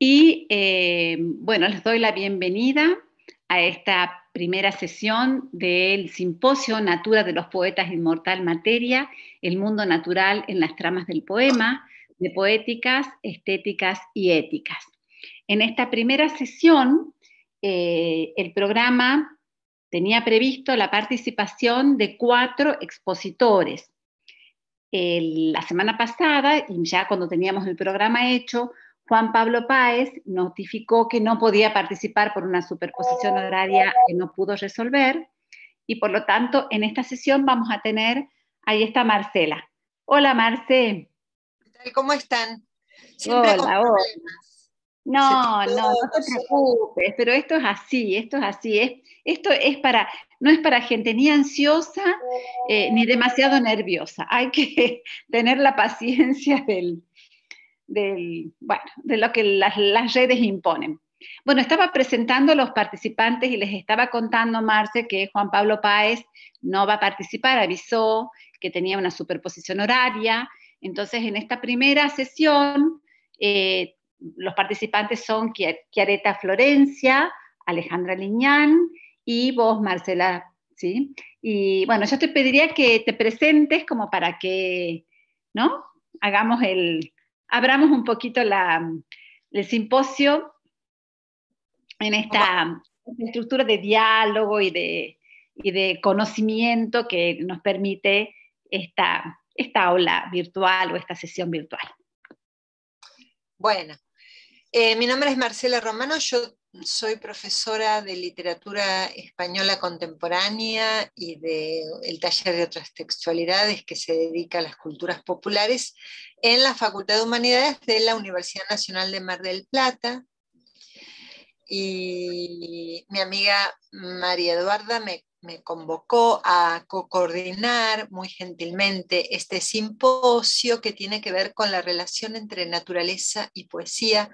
Y bueno, les doy la bienvenida a esta primera sesión del Simposio Natura de los Poetas Inmortal Materia, el mundo natural en las tramas del poema, de poéticas, estéticas y éticas. En esta primera sesión, el programa tenía previsto la participación de 4 expositores. La semana pasada, y ya cuando teníamos el programa hecho, Juan Pablo Páez notificó que no podía participar por una superposición horaria que no pudo resolver, y por lo tanto en esta sesión vamos a tener, ahí está Marcela. Hola Marce. ¿Qué tal? ¿Cómo están? Siempre con Hola, hola. problemas. No te preocupes, pero esto es así, esto es para, no es para gente ni ansiosa ni demasiado nerviosa. Hay que tener la paciencia bueno, de lo que las redes imponen. Bueno, estaba presentando a los participantes y les estaba contando, Marce, que Juan Pablo Páez no va a participar, avisó que tenía una superposición horaria. Entonces, en esta primera sesión, los participantes son Chiaretta Florencia, Alejandra Liñán y vos, Marcela, ¿sí? Y bueno, yo te pediría que te presentes como para que, ¿no? Abramos un poquito el simposio en esta estructura de diálogo y de conocimiento que nos permite esta aula virtual o esta sesión virtual. Bueno, mi nombre es Marcela Romano, yo soy profesora de literatura española contemporánea y del taller de otras textualidades que se dedica a las culturas populares en la Facultad de Humanidades de la Universidad Nacional de Mar del Plata. Y mi amiga María Eduarda me convocó a coordinar muy gentilmente este simposio que tiene que ver con la relación entre naturaleza y poesía,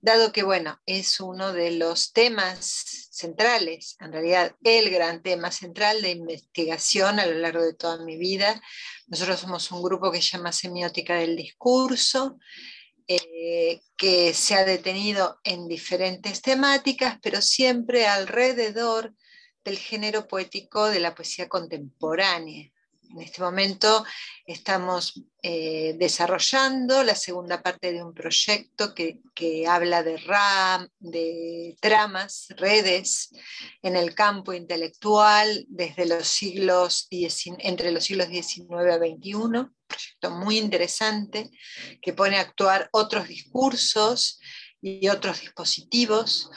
dado que, bueno, es uno de los temas centrales, en realidad el gran tema central de investigación a lo largo de toda mi vida. Nosotros somos un grupo que se llama Semiótica del Discurso, que se ha detenido en diferentes temáticas, pero siempre alrededor del género poético de la poesía contemporánea. En este momento estamos desarrollando la segunda parte de un proyecto que habla de tramas, redes en el campo intelectual desde entre los siglos XIX a XXI, un proyecto muy interesante que pone a actuar otros discursos y otros dispositivos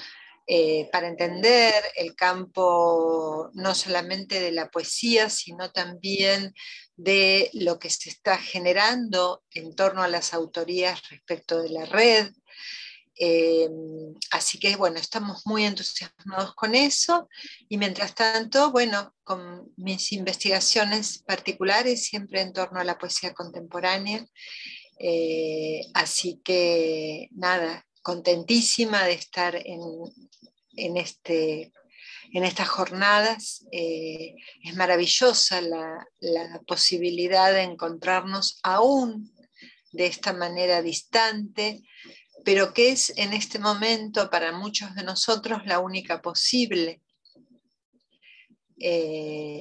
para entender el campo no solamente de la poesía, sino también de lo que se está generando en torno a las autorías respecto de la red. Así que bueno, estamos muy entusiasmados con eso y mientras tanto, bueno, con mis investigaciones particulares siempre en torno a la poesía contemporánea. Así que nada, contentísima de estar en estas jornadas. Es maravillosa la posibilidad de encontrarnos aún de esta manera distante, pero que es en este momento para muchos de nosotros la única posible.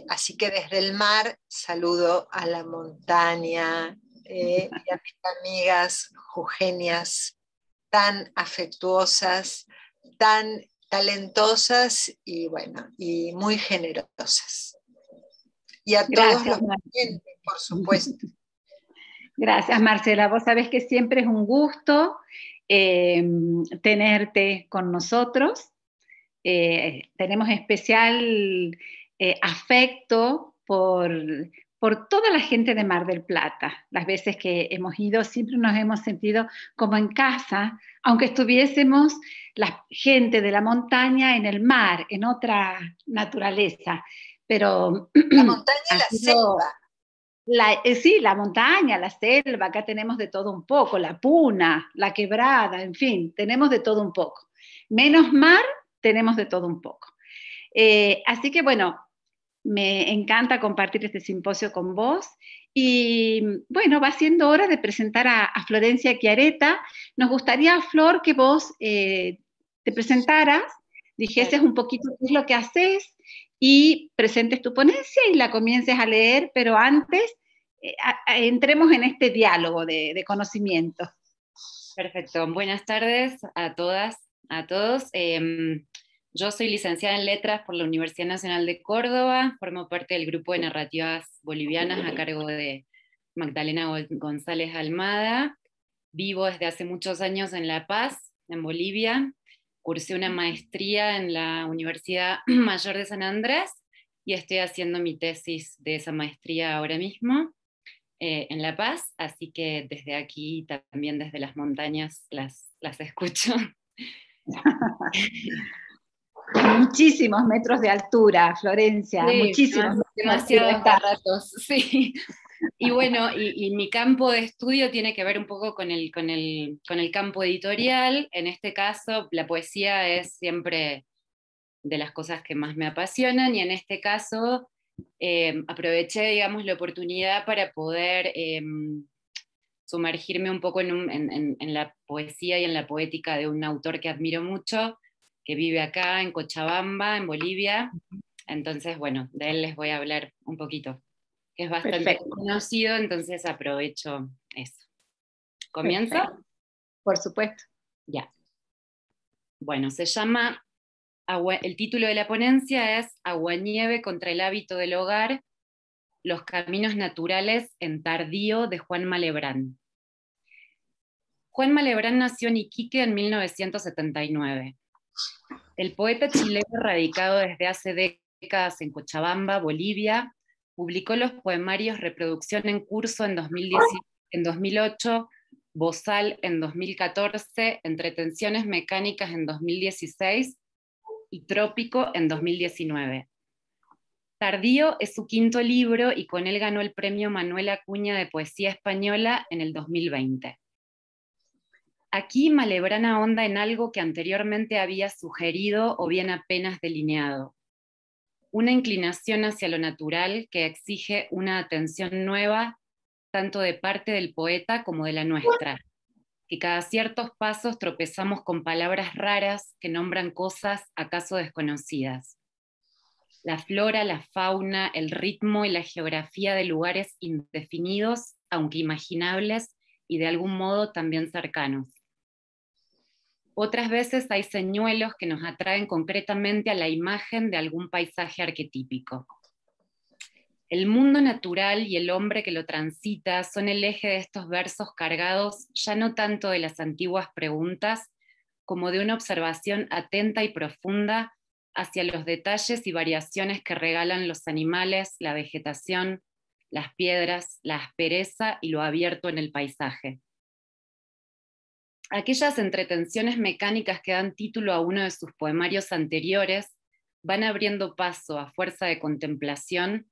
Así que desde el mar saludo a la montaña y a mis amigas jujeñas tan afectuosas, tan talentosas y bueno, y muy generosas. Y a todos los pacientes, por supuesto. Gracias, Marcela. Vos sabés que siempre es un gusto tenerte con nosotros. Tenemos especial afecto por toda la gente de Mar del Plata. Las veces que hemos ido siempre nos hemos sentido como en casa, aunque estuviésemos la gente de la montaña en el mar, en otra naturaleza. Pero la montaña y la selva. Sí, la montaña, la selva, acá tenemos de todo un poco, la puna, la quebrada, en fin, tenemos de todo un poco. Menos mar, tenemos de todo un poco. Así que bueno, Me encanta compartir este simposio con vos. Y bueno, va siendo hora de presentar a Florencia Chiaretta. Nos gustaría, Flor, que vos te presentaras, dijeses un poquito qué es lo que haces y presentes tu ponencia y la comiences a leer, pero antes entremos en este diálogo de conocimiento. Perfecto. Buenas tardes a todas, a todos. Yo soy licenciada en Letras por la Universidad Nacional de Córdoba, formo parte del grupo de narrativas bolivianas a cargo de Magdalena González Almada. Vivo desde hace muchos años en La Paz, en Bolivia. Cursé una maestría en la Universidad Mayor de San Andrés y estoy haciendo mi tesis de esa maestría ahora mismo en La Paz, así que desde aquí, también desde las montañas, las escucho. Muchísimos metros de altura, Florencia, Sí, muchísimos. demasiados ratos, sí. Y bueno, y mi campo de estudio tiene que ver un poco con el campo editorial. En este caso, la poesía es siempre de las cosas que más me apasionan, y en este caso aproveché, digamos, la oportunidad para poder sumergirme un poco en la poesía y en la poética de un autor que admiro mucho, que vive acá en Cochabamba, en Bolivia. Entonces, bueno, de él les voy a hablar un poquito, que es bastante conocido, entonces aprovecho eso. ¿Comienzo? Perfecto. Por supuesto. Ya. Bueno, se llama, el título de la ponencia es Aguanieve contra el hábito del hogar, los caminos naturales en Tardío, de Juan Malebrán. Juan Malebrán nació en Iquique en 1979. El poeta chileno, radicado desde hace décadas en Cochabamba, Bolivia, publicó los poemarios Reproducción en Curso en 2008, Bozal en 2014, Entretenciones Mecánicas en 2016 y Trópico en 2019. Tardío es su quinto libro y con él ganó el premio Manuel Acuña de Poesía Española en el 2020. Aquí Malebrán ahonda en algo que anteriormente había sugerido o bien apenas delineado: una inclinación hacia lo natural que exige una atención nueva, tanto de parte del poeta como de la nuestra, que cada ciertos pasos tropezamos con palabras raras que nombran cosas acaso desconocidas. La flora, la fauna, el ritmo y la geografía de lugares indefinidos, aunque imaginables, y de algún modo también cercanos. Otras veces hay señuelos que nos atraen concretamente a la imagen de algún paisaje arquetípico. El mundo natural y el hombre que lo transita son el eje de estos versos cargados ya no tanto de las antiguas preguntas, como de una observación atenta y profunda hacia los detalles y variaciones que regalan los animales, la vegetación, las piedras, la aspereza y lo abierto en el paisaje. Aquellas entretenciones mecánicas que dan título a uno de sus poemarios anteriores van abriendo paso, a fuerza de contemplación,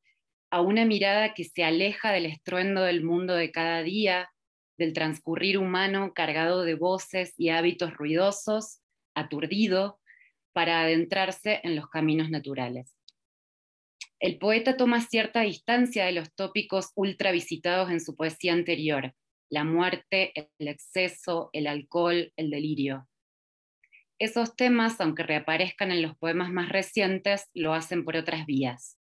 a una mirada que se aleja del estruendo del mundo de cada día, del transcurrir humano cargado de voces y hábitos ruidosos, aturdido, para adentrarse en los caminos naturales. El poeta toma cierta distancia de los tópicos ultra visitados en su poesía anterior: la muerte, el exceso, el alcohol, el delirio. Esos temas, aunque reaparezcan en los poemas más recientes, lo hacen por otras vías.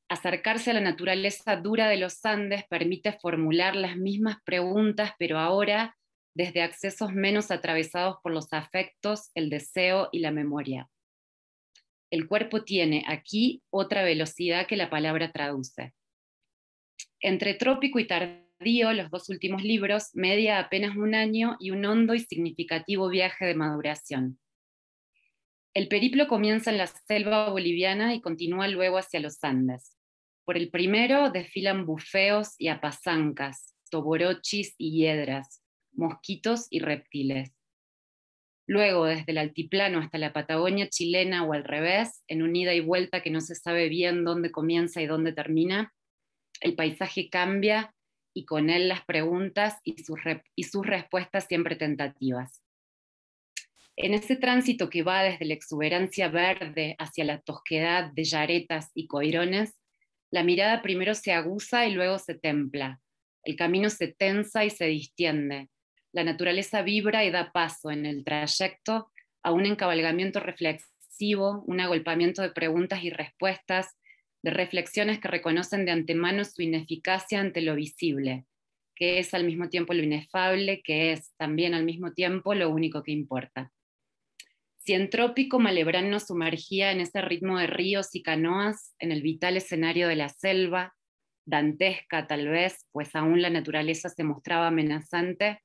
Acercarse a la naturaleza dura de los Andes permite formular las mismas preguntas, pero ahora desde accesos menos atravesados por los afectos, el deseo y la memoria. El cuerpo tiene aquí otra velocidad que la palabra traduce. Entre Trópico y Tardío, los dos últimos libros, media apenas un año y un hondo y significativo viaje de maduración. El periplo comienza en la selva boliviana y continúa luego hacia los Andes. Por el primero desfilan bufeos y apazancas, toborochis y hiedras, mosquitos y reptiles. Luego, desde el altiplano hasta la Patagonia chilena o al revés, en un ida y vuelta que no se sabe bien dónde comienza y dónde termina, el paisaje cambia y con él las preguntas y sus respuestas siempre tentativas. En ese tránsito que va desde la exuberancia verde hacia la tosquedad de yaretas y coirones, la mirada primero se aguza y luego se templa. El camino se tensa y se distiende. La naturaleza vibra y da paso en el trayecto a un encabalgamiento reflexivo, un agolpamiento de preguntas y respuestas, de reflexiones que reconocen de antemano su ineficacia ante lo visible, que es al mismo tiempo lo inefable, que es también al mismo tiempo lo único que importa. Si en Trópico Malebrán nos sumergía en ese ritmo de ríos y canoas, en el vital escenario de la selva, dantesca tal vez, pues aún la naturaleza se mostraba amenazante,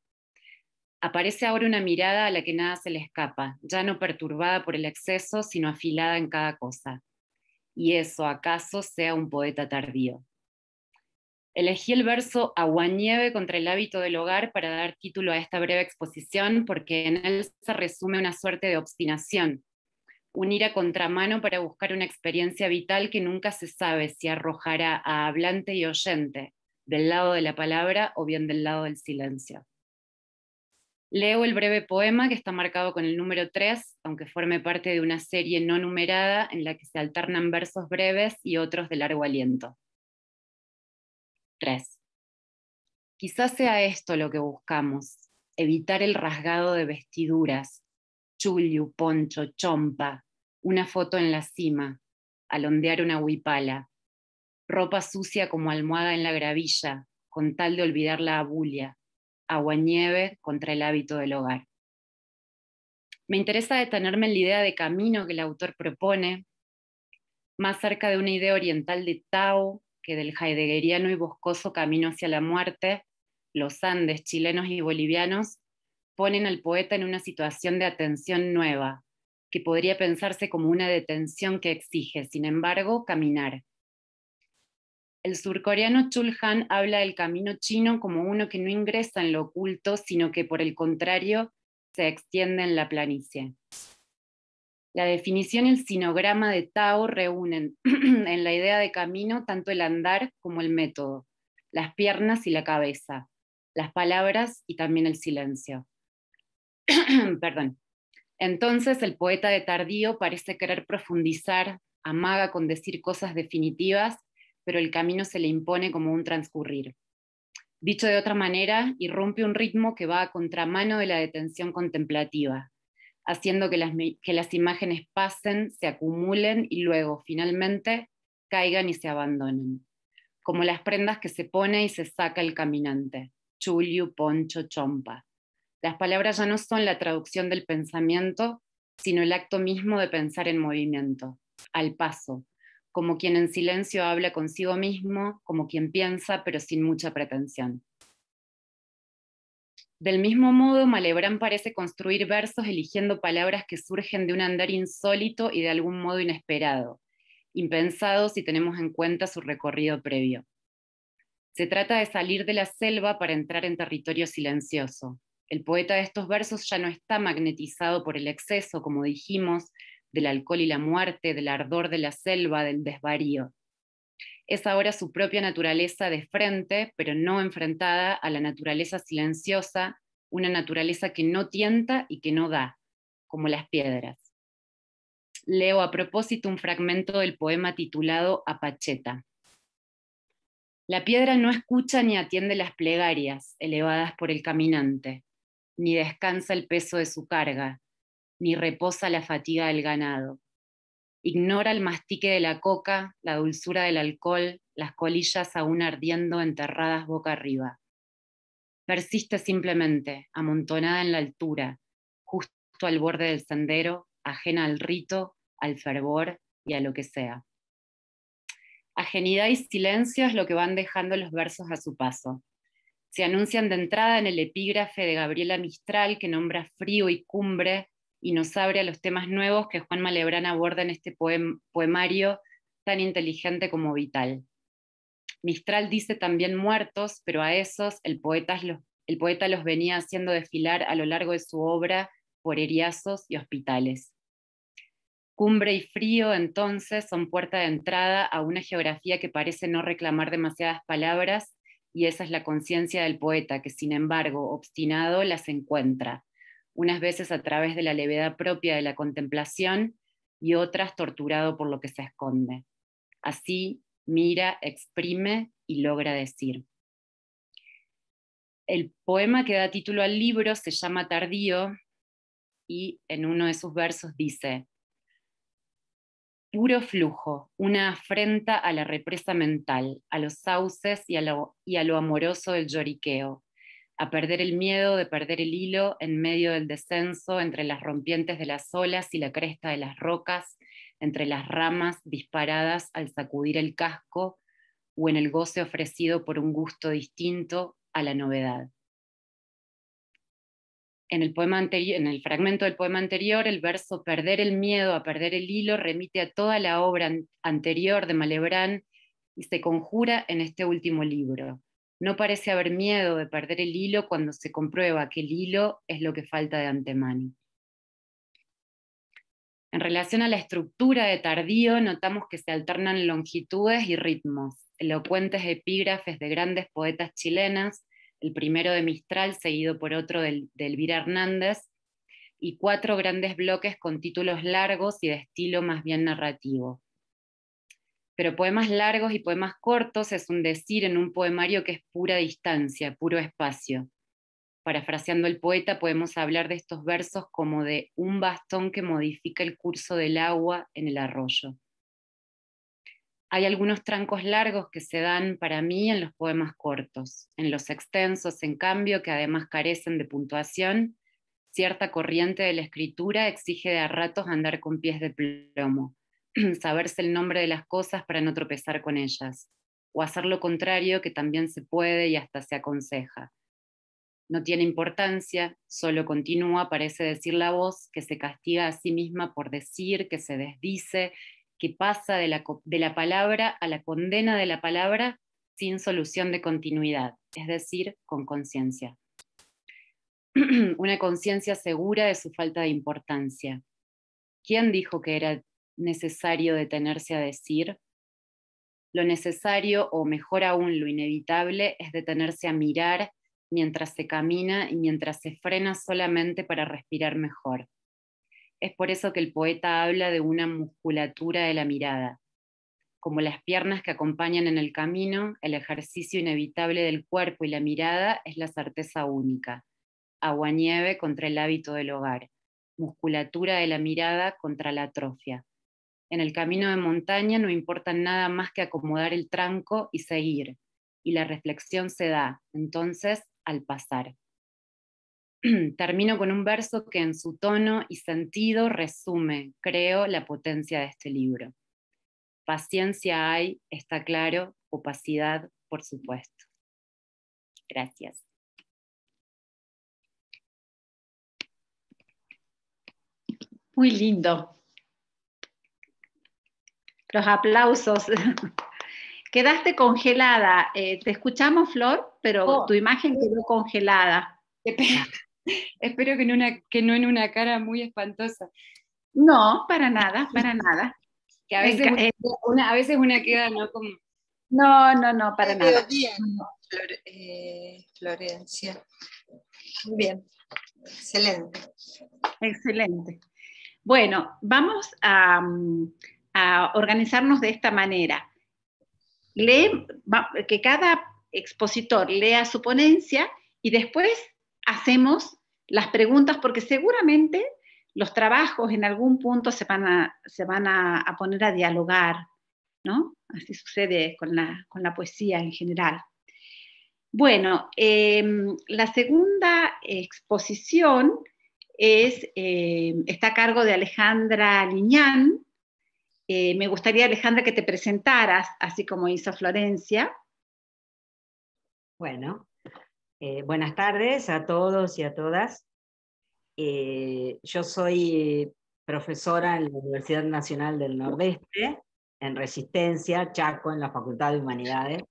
aparece ahora una mirada a la que nada se le escapa, ya no perturbada por el exceso, sino afilada en cada cosa. Y eso, acaso, sea un poeta tardío. Elegí el verso Aguanieve contra el hábito del hogar para dar título a esta breve exposición, porque en él se resume una suerte de obstinación, un ir a contramano para buscar una experiencia vital que nunca se sabe si arrojará a hablante y oyente, del lado de la palabra o bien del lado del silencio. Leo el breve poema que está marcado con el número 3, aunque forme parte de una serie no numerada en la que se alternan versos breves y otros de largo aliento. 3. Quizás sea esto lo que buscamos, evitar el rasgado de vestiduras, chullu, poncho, chompa, una foto en la cima, alondear una huipala, ropa sucia como almohada en la gravilla, con tal de olvidar la abulia, aguanieve contra el hábito del hogar. Me interesa detenerme en la idea de camino que el autor propone, más cerca de una idea oriental de Tao que del heideggeriano y boscoso camino hacia la muerte. Los Andes, chilenos y bolivianos, ponen al poeta en una situación de atención nueva, que podría pensarse como una detención que exige, sin embargo, caminar. El surcoreano Chul Han habla del camino chino como uno que no ingresa en lo oculto, sino que por el contrario se extiende en la planicie. La definición y el sinograma de Tao reúnen en la idea de camino tanto el andar como el método, las piernas y la cabeza, las palabras y también el silencio. Perdón. Entonces el poeta de Tardío parece querer profundizar, amaga con decir cosas definitivas, pero el camino se le impone como un transcurrir. Dicho de otra manera, irrumpe un ritmo que va a contramano de la detención contemplativa, haciendo que las imágenes pasen, se acumulen y luego, finalmente, caigan y se abandonen, como las prendas que se pone y se saca el caminante, chullu, poncho, chompa. Las palabras ya no son la traducción del pensamiento, sino el acto mismo de pensar en movimiento, al paso, como quien en silencio habla consigo mismo, como quien piensa, pero sin mucha pretensión. Del mismo modo, Malebrán parece construir versos eligiendo palabras que surgen de un andar insólito y de algún modo inesperado, impensado si tenemos en cuenta su recorrido previo. Se trata de salir de la selva para entrar en territorio silencioso. El poeta de estos versos ya no está magnetizado por el exceso, como dijimos, del alcohol y la muerte, del ardor de la selva, del desvarío. Es ahora su propia naturaleza de frente, pero no enfrentada a la naturaleza silenciosa, una naturaleza que no tienta y que no da, como las piedras. Leo a propósito un fragmento del poema titulado Apacheta. La piedra no escucha ni atiende las plegarias elevadas por el caminante, ni descansa el peso de su carga, ni reposa la fatiga del ganado. Ignora el mastique de la coca, la dulzura del alcohol, las colillas aún ardiendo enterradas boca arriba. Persiste simplemente, amontonada en la altura, justo al borde del sendero, ajena al rito, al fervor y a lo que sea. Ajenidad y silencio es lo que van dejando los versos a su paso. Se anuncian de entrada en el epígrafe de Gabriela Mistral, que nombra frío y cumbre y nos abre a los temas nuevos que Juan Malebrán aborda en este poemario tan inteligente como vital. Mistral dice también muertos, pero a esos el poeta los venía haciendo desfilar a lo largo de su obra por eriazos y hospitales. Cumbre y frío, entonces, son puerta de entrada a una geografía que parece no reclamar demasiadas palabras, y esa es la conciencia del poeta, que sin embargo, obstinado, las encuentra, unas veces a través de la levedad propia de la contemplación y otras torturado por lo que se esconde. Así mira, exprime y logra decir. El poema que da título al libro se llama Tardío y en uno de sus versos dice: puro flujo, una afrenta a la represa mental, a los sauces y a lo amoroso del lloriqueo, a perder el miedo de perder el hilo en medio del descenso entre las rompientes de las olas y la cresta de las rocas, entre las ramas disparadas al sacudir el casco o en el goce ofrecido por un gusto distinto a la novedad. En el fragmento del poema anterior, el verso perder el miedo a perder el hilo remite a toda la obra anterior de Malebranche y se conjura en este último libro. No parece haber miedo de perder el hilo cuando se comprueba que el hilo es lo que falta de antemano. En relación a la estructura de Tardío, notamos que se alternan longitudes y ritmos, elocuentes epígrafes de grandes poetas chilenas, el primero de Mistral seguido por otro de Elvira Hernández, y 4 grandes bloques con títulos largos y de estilo más bien narrativo. Pero poemas largos y poemas cortos es un decir en un poemario que es pura distancia, puro espacio. Parafraseando el poeta, podemos hablar de estos versos como de un bastón que modifica el curso del agua en el arroyo. Hay algunos trancos largos que se dan para mí en los poemas cortos. En los extensos, en cambio, que además carecen de puntuación, cierta corriente de la escritura exige de a ratos andar con pies de plomo, saberse el nombre de las cosas para no tropezar con ellas, o hacer lo contrario, que también se puede y hasta se aconseja. No tiene importancia, solo continúa, parece decir la voz, que se castiga a sí misma por decir, que se desdice, que pasa de la palabra a la condena de la palabra sin solución de continuidad, es decir, con conciencia. Una conciencia segura de su falta de importancia. ¿Quién dijo que era necesario detenerse a decir? Lo necesario, o mejor aún, lo inevitable, es detenerse a mirar mientras se camina y mientras se frena solamente para respirar mejor. Es por eso que el poeta habla de una musculatura de la mirada. Como las piernas que acompañan en el camino, el ejercicio inevitable del cuerpo y la mirada es la certeza única. Agua-nieve contra el hábito del hogar. Musculatura de la mirada contra la atrofia. En el camino de montaña no importa nada más que acomodar el tranco y seguir. Y la reflexión se da, entonces, al pasar. Termino con un verso que en su tono y sentido resume, creo, la potencia de este libro. Paciencia hay, está claro, opacidad, por supuesto. Gracias. Muy lindo. Los aplausos. Quedaste congelada. Te escuchamos, Flor, pero tu imagen quedó congelada. Espero que no en una cara muy espantosa. No, para nada, para nada. Que a veces una queda, ¿no? Como... No, para nada. Bien, Florencia. Muy bien, excelente. Excelente. Bueno, vamos a organizarnos de esta manera. Que cada expositor lea su ponencia y después hacemos las preguntas, porque seguramente los trabajos en algún punto se van a poner a dialogar, ¿no? Así sucede con la poesía en general. Bueno, la segunda exposición está a cargo de Alejandra Liñán. Me gustaría, Alejandra, que te presentaras, así como hizo Florencia. Bueno, buenas tardes a todos y a todas. Yo soy profesora en la Universidad Nacional del Nordeste, en Resistencia, Chaco, en la Facultad de Humanidades.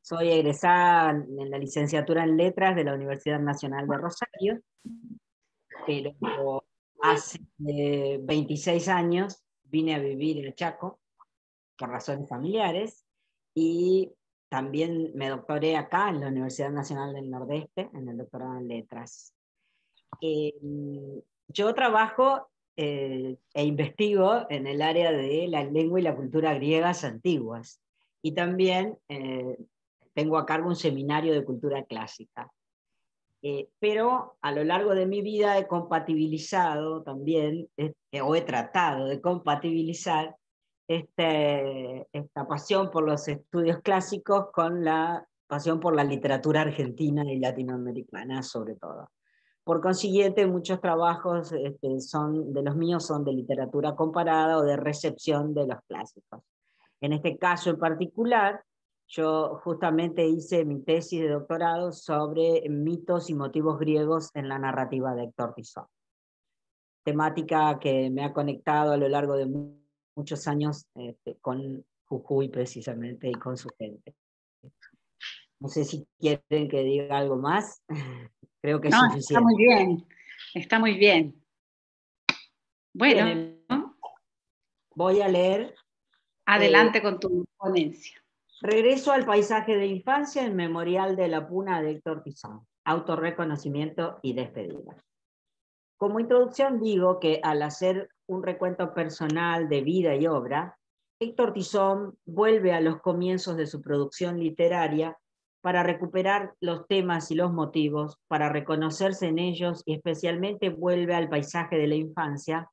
Soy egresada en la licenciatura en Letras de la Universidad Nacional de Rosario, pero hace 26 años vine a vivir en Chaco por razones familiares y también me doctoré acá en la Universidad Nacional del Nordeste, en el doctorado en Letras. Yo trabajo e investigo en el área de la lengua y la cultura griegas antiguas. Y también tengo a cargo un seminario de cultura clásica. Pero a lo largo de mi vida he compatibilizado también, o he tratado de compatibilizar esta pasión por los estudios clásicos con la pasión por la literatura argentina y latinoamericana, sobre todo. Por consiguiente, muchos trabajos de los míos son de literatura comparada o de recepción de los clásicos. En este caso en particular, yo justamente hice mi tesis de doctorado sobre mitos y motivos griegos en la narrativa de Héctor Tizón. Temática que me ha conectado a lo largo de muchos años con Jujuy precisamente y con su gente. No sé si quieren que diga algo más. Creo que es suficiente. Está muy bien, está muy bien. Bueno, bien, voy a leer. Adelante con tu ponencia. Regreso al paisaje de infancia en Memorial de la Puna de Héctor Tizón. Autorreconocimiento y despedida. Como introducción digo que al hacer un recuento personal de vida y obra, Héctor Tizón vuelve a los comienzos de su producción literaria para recuperar los temas y los motivos, para reconocerse en ellos y especialmente vuelve al paisaje de la infancia,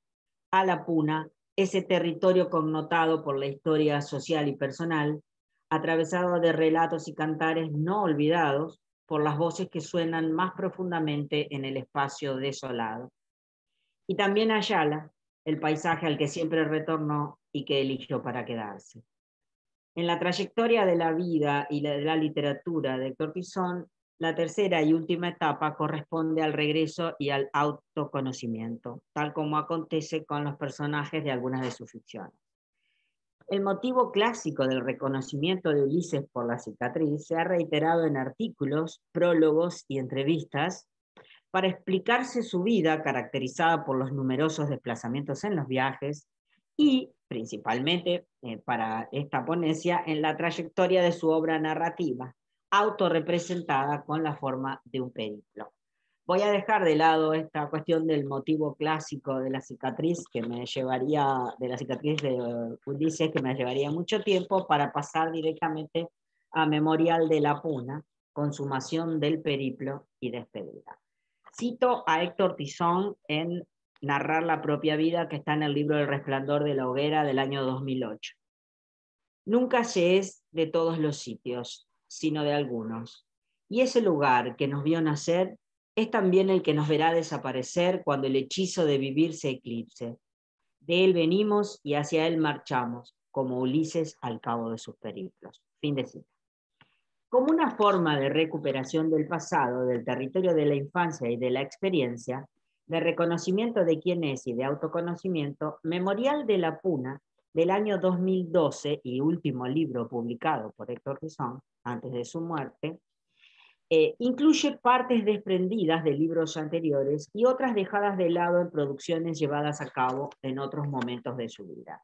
a la Puna, ese territorio connotado por la historia social y personal, atravesado de relatos y cantares no olvidados por las voces que suenan más profundamente en el espacio desolado. Y también Ayala, el paisaje al que siempre retornó y que eligió para quedarse. En la trayectoria de la vida y de la literatura de Héctor Tizón, la tercera y última etapa corresponde al regreso y al autoconocimiento, tal como acontece con los personajes de algunas de sus ficciones. El motivo clásico del reconocimiento de Ulises por la cicatriz se ha reiterado en artículos, prólogos y entrevistas para explicarse su vida caracterizada por los numerosos desplazamientos en los viajes y, principalmente para esta ponencia, en la trayectoria de su obra narrativa, autorrepresentada con la forma de un periplo. Voy a dejar de lado esta cuestión del motivo clásico de la cicatriz, que me llevaría, de la cicatriz de Ulises, que me llevaría mucho tiempo, para pasar directamente a Memorial de la Puna, consumación del periplo y despedida. Cito a Héctor Tizón en Narrar la propia vida, que está en el libro El resplandor de la hoguera del año 2008. Nunca se es de todos los sitios, sino de algunos. Y ese lugar que nos vio nacer es también el que nos verá desaparecer cuando el hechizo de vivir se eclipse. De él venimos y hacia él marchamos, como Ulises al cabo de sus periplos. Fin de cita. Como una forma de recuperación del pasado, del territorio de la infancia y de la experiencia, de reconocimiento de quién es y de autoconocimiento, Memorial de la Puna, del año 2012 y último libro publicado por Héctor Tizón, antes de su muerte, incluye partes desprendidas de libros anteriores y otras dejadas de lado en producciones llevadas a cabo en otros momentos de su vida.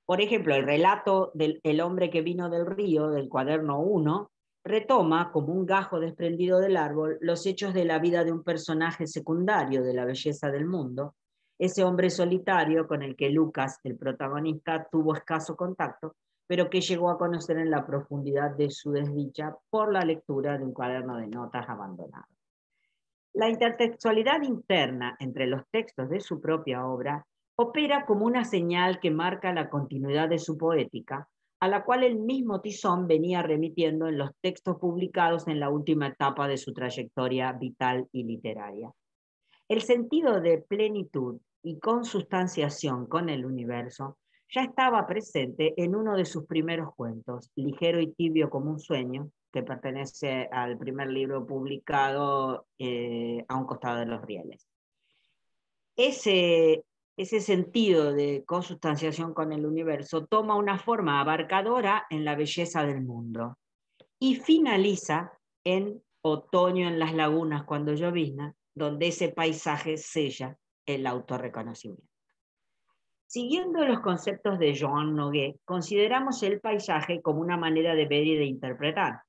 Por ejemplo, el relato del El hombre que vino del río, del cuaderno 1, retoma, como un gajo desprendido del árbol, los hechos de la vida de un personaje secundario de la belleza del mundo, ese hombre solitario con el que Lucas, el protagonista, tuvo escaso contacto, pero que llegó a conocer en la profundidad de su desdicha por la lectura de un cuaderno de notas abandonado. La intertextualidad interna entre los textos de su propia obra opera como una señal que marca la continuidad de su poética, a la cual el mismo Tizón venía remitiendo en los textos publicados en la última etapa de su trayectoria vital y literaria. El sentido de plenitud y consustanciación con el universo ya estaba presente en uno de sus primeros cuentos, Ligero y tibio como un sueño, que pertenece al primer libro publicado, A un costado de los rieles. Ese sentido de consustanciación con el universo toma una forma abarcadora en la belleza del mundo y finaliza en Otoño en las lagunas cuando llovizna, donde ese paisaje sella el autorreconocimiento. Siguiendo los conceptos de Joan Nogués, consideramos el paisaje como una manera de ver y de interpretar.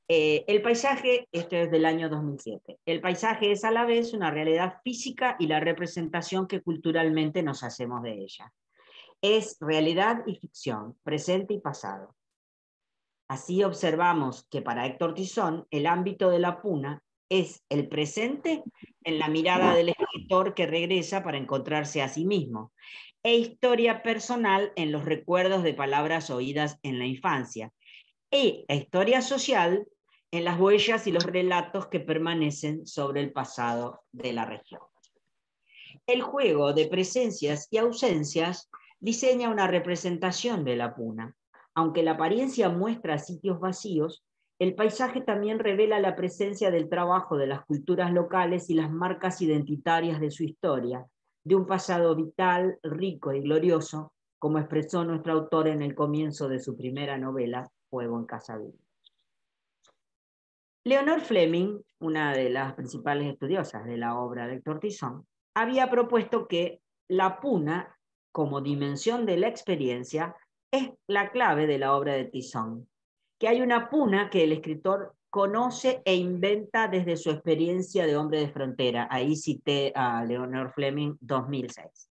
El paisaje, esto es del año 2007, el paisaje es a la vez una realidad física y la representación que culturalmente nos hacemos de ella. Es realidad y ficción, presente y pasado. Así observamos que para Héctor Tizón el ámbito de la puna es el presente en la mirada del escritor que regresa para encontrarse a sí mismo, e historia personal en los recuerdos de palabras oídas en la infancia, e historia social en las huellas y los relatos que permanecen sobre el pasado de la región. El juego de presencias y ausencias diseña una representación de la puna. Aunque la apariencia muestra sitios vacíos, el paisaje también revela la presencia del trabajo de las culturas locales y las marcas identitarias de su historia, de un pasado vital, rico y glorioso, como expresó nuestro autor en el comienzo de su primera novela, Fuego en Casa Villa. Leonor Fleming, una de las principales estudiosas de la obra de Héctor Tizón, había propuesto que la puna, como dimensión de la experiencia, es la clave de la obra de Tizón, que hay una puna que el escritor conoce e inventa desde su experiencia de hombre de frontera. Ahí cité a Leonor Fleming, 2006.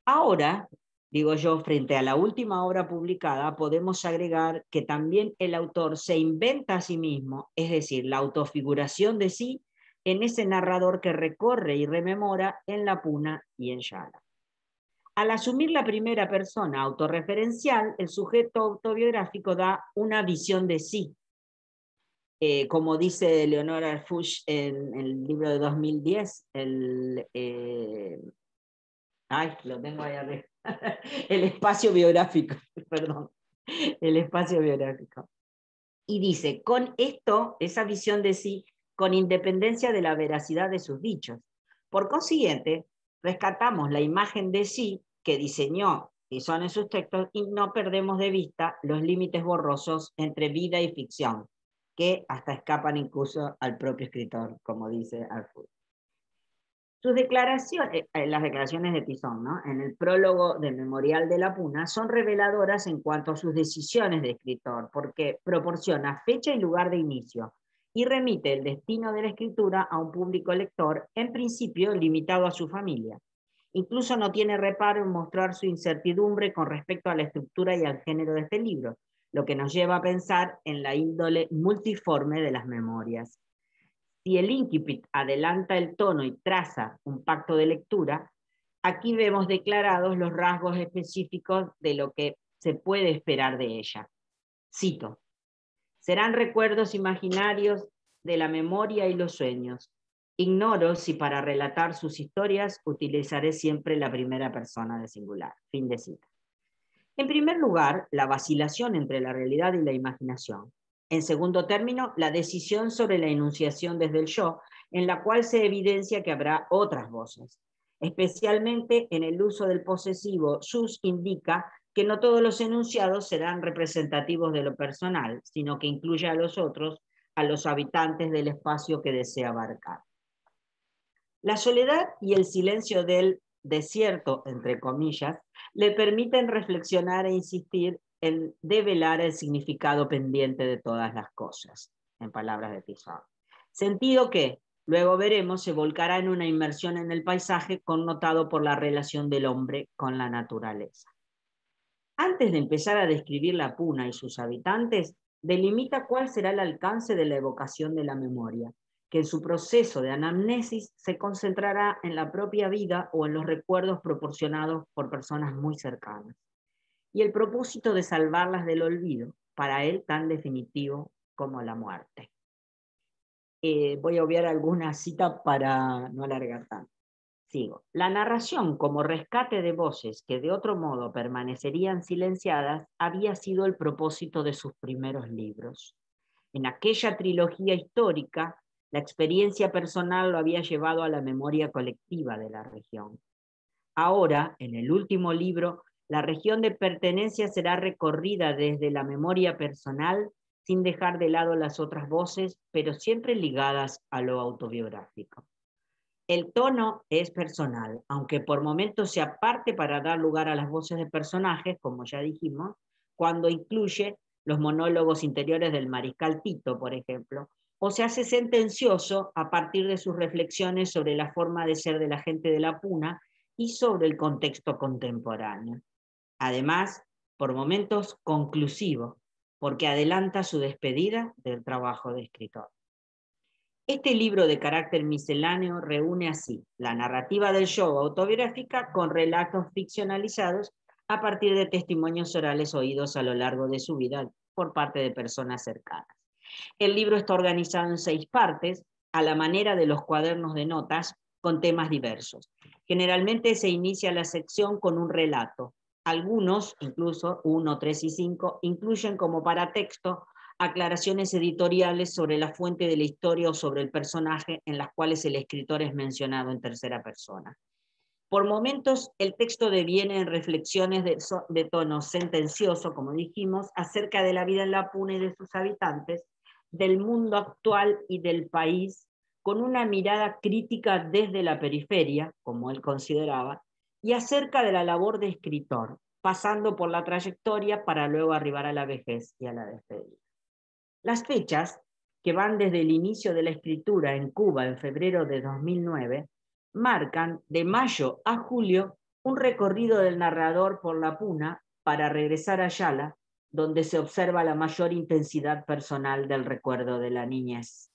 Ahora, digo yo, frente a la última obra publicada, podemos agregar que también el autor se inventa a sí mismo, es decir, la autofiguración de sí en ese narrador que recorre y rememora en la puna y en Yala. Al asumir la primera persona autorreferencial, el sujeto autobiográfico da una visión de sí. Como dice Leonora Arfush en el libro de 2010, lo tengo ahí arriba. El espacio biográfico, perdón, el espacio biográfico. Y dice, con esto, esa visión de sí, con independencia de la veracidad de sus dichos. Por consiguiente, rescatamos la imagen de sí que diseñó Tizón en sus textos y no perdemos de vista los límites borrosos entre vida y ficción, que hasta escapan incluso al propio escritor, como dice Arfush. Sus declaraciones, las declaraciones de Tizón, ¿no?, en el prólogo del Memorial de la Puna son reveladoras en cuanto a sus decisiones de escritor, porque proporciona fecha y lugar de inicio y remite el destino de la escritura a un público lector, en principio limitado a su familia. Incluso no tiene reparo en mostrar su incertidumbre con respecto a la estructura y al género de este libro, lo que nos lleva a pensar en la índole multiforme de las memorias. Si el incipit adelanta el tono y traza un pacto de lectura, aquí vemos declarados los rasgos específicos de lo que se puede esperar de ella. Cito: serán recuerdos imaginarios de la memoria y los sueños. Ignoro si para relatar sus historias utilizaré siempre la primera persona de singular. Fin de cita. En primer lugar, la vacilación entre la realidad y la imaginación. En segundo término, la decisión sobre la enunciación desde el yo, en la cual se evidencia que habrá otras voces. Especialmente en el uso del posesivo, sus indica que no todos los enunciados serán representativos de lo personal, sino que incluye a los otros, a los habitantes del espacio que desea abarcar. La soledad y el silencio del desierto, entre comillas, le permiten reflexionar e insistir en develar el significado pendiente de todas las cosas, en palabras de Tizón. Sentido que, luego veremos, se volcará en una inmersión en el paisaje connotado por la relación del hombre con la naturaleza. Antes de empezar a describir la puna y sus habitantes, delimita cuál será el alcance de la evocación de la memoria, que en su proceso de anamnesis se concentrará en la propia vida o en los recuerdos proporcionados por personas muy cercanas, y el propósito de salvarlas del olvido, para él tan definitivo como la muerte. Voy a obviar alguna cita para no alargar tanto. Sigo. La narración como rescate de voces que de otro modo permanecerían silenciadas había sido el propósito de sus primeros libros. En aquella trilogía histórica, la experiencia personal lo había llevado a la memoria colectiva de la región. Ahora, en el último libro, la región de pertenencia será recorrida desde la memoria personal, sin dejar de lado las otras voces, pero siempre ligadas a lo autobiográfico. El tono es personal, aunque por momentos se aparte para dar lugar a las voces de personajes, como ya dijimos, cuando incluye los monólogos interiores del mariscal Tito, por ejemplo, o se hace sentencioso a partir de sus reflexiones sobre la forma de ser de la gente de la Puna y sobre el contexto contemporáneo. Además, por momentos conclusivo, porque adelanta su despedida del trabajo de escritor. Este libro de carácter misceláneo reúne así la narrativa del show autobiográfica con relatos ficcionalizados a partir de testimonios orales oídos a lo largo de su vida por parte de personas cercanas. El libro está organizado en 6 partes, a la manera de los cuadernos de notas, con temas diversos. Generalmente se inicia la sección con un relato. Algunos, incluso 1, 3 y 5, incluyen como paratexto aclaraciones editoriales sobre la fuente de la historia o sobre el personaje en las cuales el escritor es mencionado en tercera persona. Por momentos, el texto deviene en reflexiones de tono sentencioso, como dijimos, acerca de la vida en la Puna y de sus habitantes, del mundo actual y del país, con una mirada crítica desde la periferia, como él consideraba, y acerca de la labor de escritor, pasando por la trayectoria para luego arribar a la vejez y a la despedida. Las fechas, que van desde el inicio de la escritura en Cuba en febrero de 2009, marcan de mayo a julio un recorrido del narrador por la Puna para regresar a Yala, donde se observa la mayor intensidad personal del recuerdo de la niñez.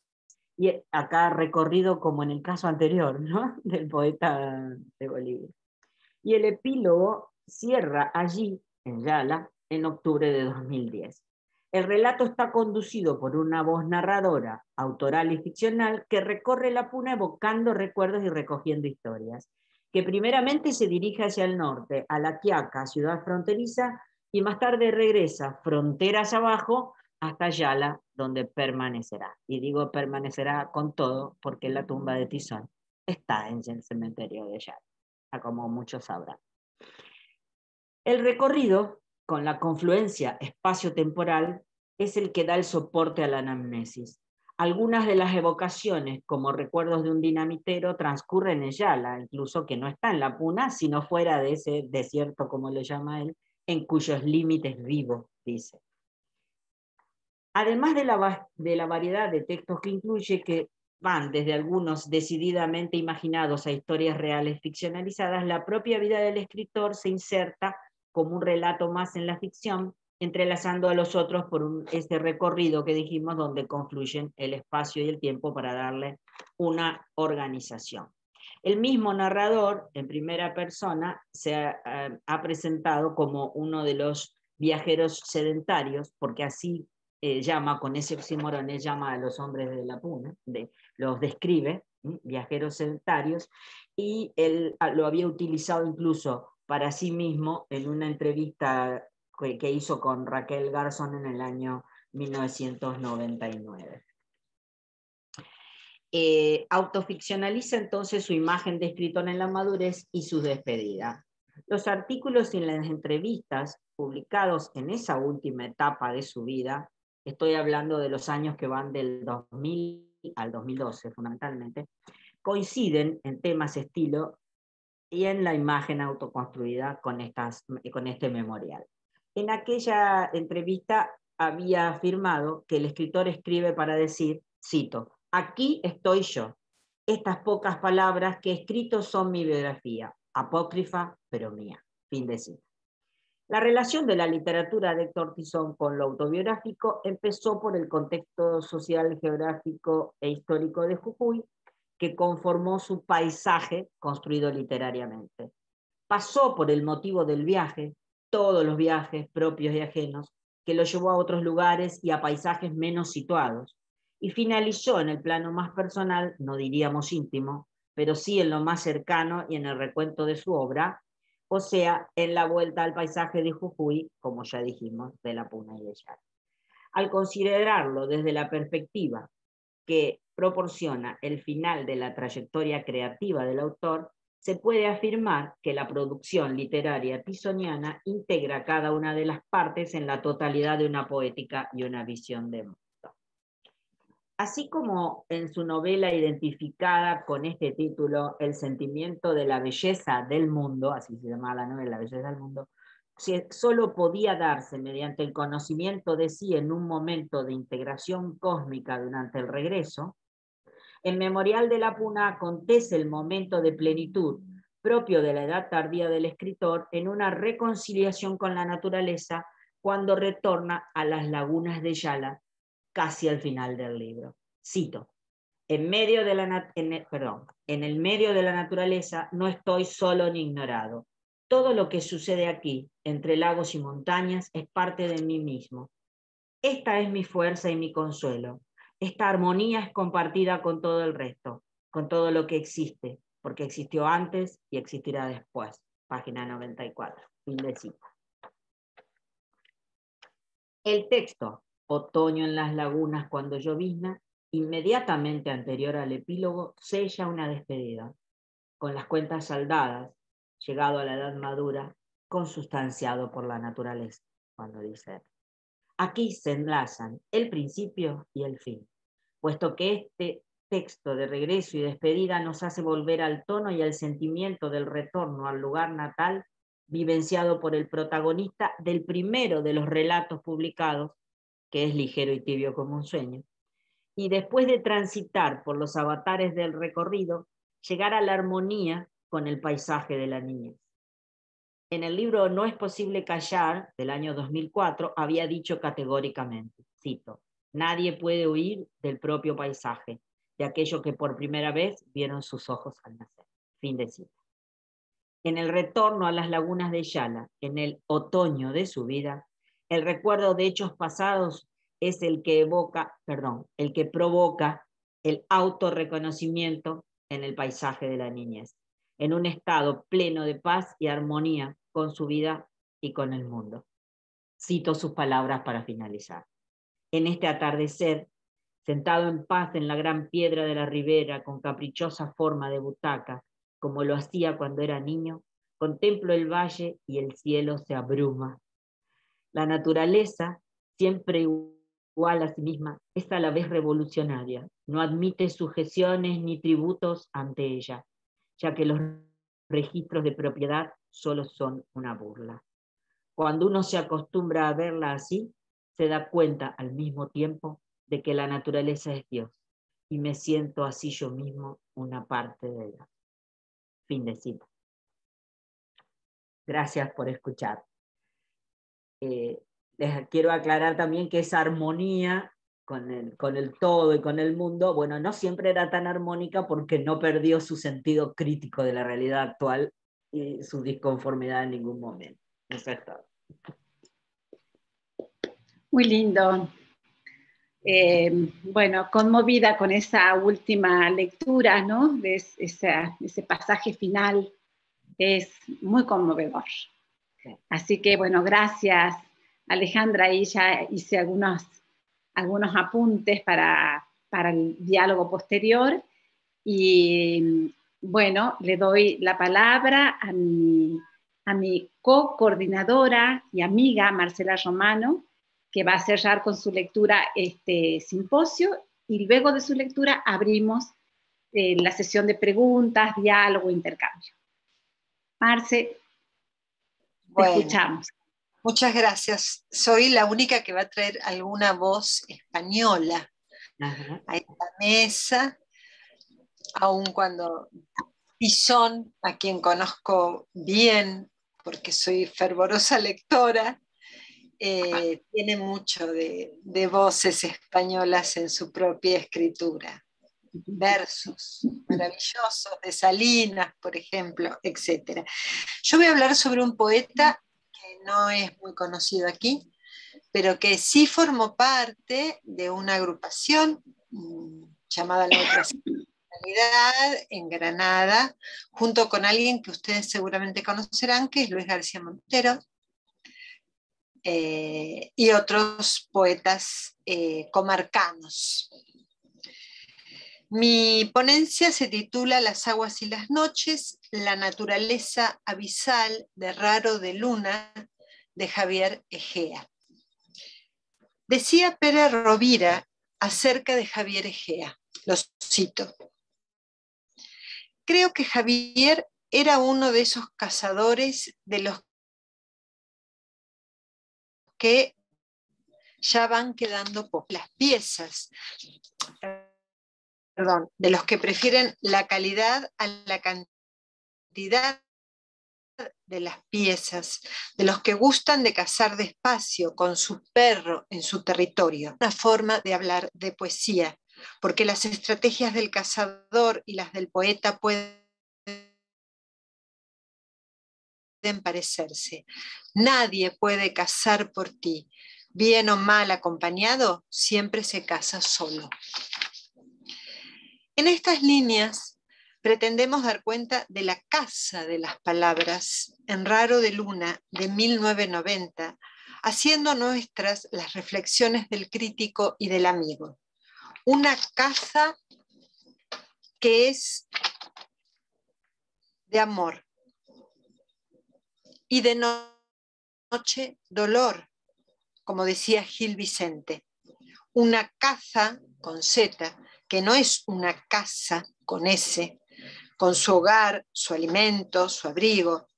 Y acá recorrido como en el caso anterior, ¿no?, del poeta de Bolivia. Y el epílogo cierra allí, en Yala, en octubre de 2010. El relato está conducido por una voz narradora, autoral y ficcional, que recorre la Puna evocando recuerdos y recogiendo historias, que primeramente se dirige hacia el norte, a La Quiaca, ciudad fronteriza, y más tarde regresa fronteras abajo hasta Yala, donde permanecerá. Y digo permanecerá con todo, porque la tumba de Tizón está en el cementerio de Yala, como muchos sabrán. El recorrido, con la confluencia espacio-temporal, es el que da el soporte a la anamnesis. Algunas de las evocaciones, como recuerdos de un dinamitero, transcurren en Yala, incluso que no está en la Puna, sino fuera de ese desierto, como lo llama él, en cuyos límites vivo, dice. Además de la variedad de textos que incluye, que van desde algunos decididamente imaginados a historias reales ficcionalizadas, la propia vida del escritor se inserta como un relato más en la ficción, entrelazando a los otros por este recorrido que dijimos, donde confluyen el espacio y el tiempo para darle una organización. El mismo narrador, en primera persona, se ha presentado como uno de los viajeros sedentarios, porque así llama, con ese oxímoron, él llama a los hombres de la Puna, los describe, viajeros sedentarios, y él lo había utilizado incluso para sí mismo en una entrevista que hizo con Raquel Garzón en el año 1999. Autoficcionaliza entonces su imagen de escritor en la madurez y su despedida. Los artículos y las entrevistas publicados en esa última etapa de su vida, estoy hablando de los años que van del 2000 al 2012 fundamentalmente, coinciden en temas, estilo y en la imagen autoconstruida con este memorial. En aquella entrevista había afirmado que el escritor escribe para decir, cito, aquí estoy yo, estas pocas palabras que he escrito son mi biografía, apócrifa pero mía, fin de cita. La relación de la literatura de Héctor Tizón con lo autobiográfico empezó por el contexto social, geográfico e histórico de Jujuy, que conformó su paisaje construido literariamente. Pasó por el motivo del viaje, todos los viajes propios y ajenos, que lo llevó a otros lugares y a paisajes menos situados, y finalizó en el plano más personal, no diríamos íntimo, pero sí en lo más cercano y en el recuento de su obra, o sea, en la vuelta al paisaje de Jujuy, como ya dijimos, de la Puna y de Yala. Al considerarlo desde la perspectiva que proporciona el final de la trayectoria creativa del autor, se puede afirmar que la producción literaria tizoniana integra cada una de las partes en la totalidad de una poética y una visión de mundo. Así como en su novela identificada con este título, El sentimiento de la belleza del mundo, así se llama la novela, La belleza del mundo, solo podía darse mediante el conocimiento de sí en un momento de integración cósmica durante el regreso, en Memorial de la Puna acontece el momento de plenitud propio de la edad tardía del escritor en una reconciliación con la naturaleza cuando retorna a las lagunas de Yala casi al final del libro. Cito: en el medio de la naturaleza no estoy solo ni ignorado. Todo lo que sucede aquí, entre lagos y montañas, es parte de mí mismo. Esta es mi fuerza y mi consuelo. Esta armonía es compartida con todo el resto, con todo lo que existe, porque existió antes y existirá después. Página 94. Fin de cita. El texto, Otoño en las lagunas cuando llovizna, inmediatamente anterior al epílogo, sella una despedida, con las cuentas saldadas, llegado a la edad madura, consustanciado por la naturaleza, cuando dice: aquí se enlazan el principio y el fin, puesto que este texto de regreso y despedida nos hace volver al tono y al sentimiento del retorno al lugar natal, vivenciado por el protagonista del primero de los relatos publicados, que es ligero y tibio como un sueño, y después de transitar por los avatares del recorrido, llegar a la armonía con el paisaje de la niñez. En el libro No es posible callar, del año 2004, había dicho categóricamente, cito: nadie puede huir del propio paisaje, de aquello que por primera vez vieron sus ojos al nacer. Fin de cita. En el retorno a las lagunas de Yala, en el otoño de su vida, el recuerdo de hechos pasados es el que provoca el autorreconocimiento en el paisaje de la niñez, en un estado pleno de paz y armonía con su vida y con el mundo. Cito sus palabras para finalizar. En este atardecer, sentado en paz en la gran piedra de la ribera con caprichosa forma de butaca, como lo hacía cuando era niño, contemplo el valle y el cielo se abruma. La naturaleza, siempre igual a sí misma, es a la vez revolucionaria, no admite sujeciones ni tributos ante ella, ya que los registros de propiedad solo son una burla. Cuando uno se acostumbra a verla así, se da cuenta al mismo tiempo de que la naturaleza es Dios, y me siento así yo mismo una parte de ella. Fin de cita. Gracias por escuchar. Les quiero aclarar también que esa armonía con el todo y con el mundo, bueno, no siempre era tan armónica porque no perdió su sentido crítico de la realidad actual y su disconformidad en ningún momento. Eso es todo. Muy lindo. Bueno, conmovida con esa última lectura, ¿no? De ese pasaje final, es muy conmovedor. Así que, bueno, gracias, Alejandra. Ahí ya hice algunos apuntes para el diálogo posterior. Y, bueno, le doy la palabra a mi co-coordinadora y amiga, Marcela Romano, que va a cerrar con su lectura este simposio, y luego de su lectura abrimos la sesión de preguntas, diálogo, intercambio. Marce, te escuchamos. Muchas gracias. Soy la única que va a traer alguna voz española a esta mesa, aun cuando Tizón, a quien conozco bien porque soy fervorosa lectora, tiene mucho de voces españolas en su propia escritura. Versos maravillosos de Salinas, por ejemplo, etc. Yo voy a hablar sobre un poeta que no es muy conocido aquí, pero que sí formó parte de una agrupación llamada La Otra Sexualidad en Granada, junto con alguien que ustedes seguramente conocerán, que es Luis García Montero, y otros poetas comarcanos. Mi ponencia se titula Las aguas y las noches, la naturaleza abisal de Raro de Luna, de Javier Egea. Decía Pere Rovira acerca de Javier Egea, lo cito: creo que Javier era uno de esos cazadores de los que ya van quedando pocas piezas, de los que prefieren la calidad a la cantidad de las piezas, de los que gustan de cazar despacio con su perro en su territorio. Una forma de hablar de poesía, porque las estrategias del cazador y las del poeta pueden parecerse. Nadie puede cazar por ti. Bien o mal acompañado, siempre se caza solo. En estas líneas pretendemos dar cuenta de la caza de las palabras en Raro de Luna de 1990, haciendo nuestras las reflexiones del crítico y del amigo. Una caza que es de amor y de noche dolor, como decía Gil Vicente. Una caza con Z, que no es una casa con S, con su hogar, su alimento, su abrigo,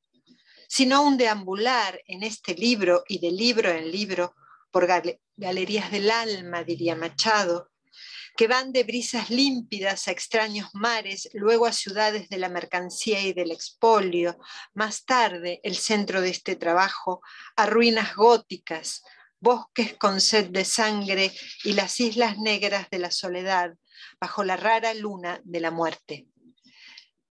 sino un deambular en este libro y de libro en libro por galerías del alma, diría Machado, que van de brisas límpidas a extraños mares, luego a ciudades de la mercancía y del expolio, más tarde, el centro de este trabajo, a ruinas góticas, bosques con sed de sangre y las islas negras de la soledad, bajo la rara luna de la muerte.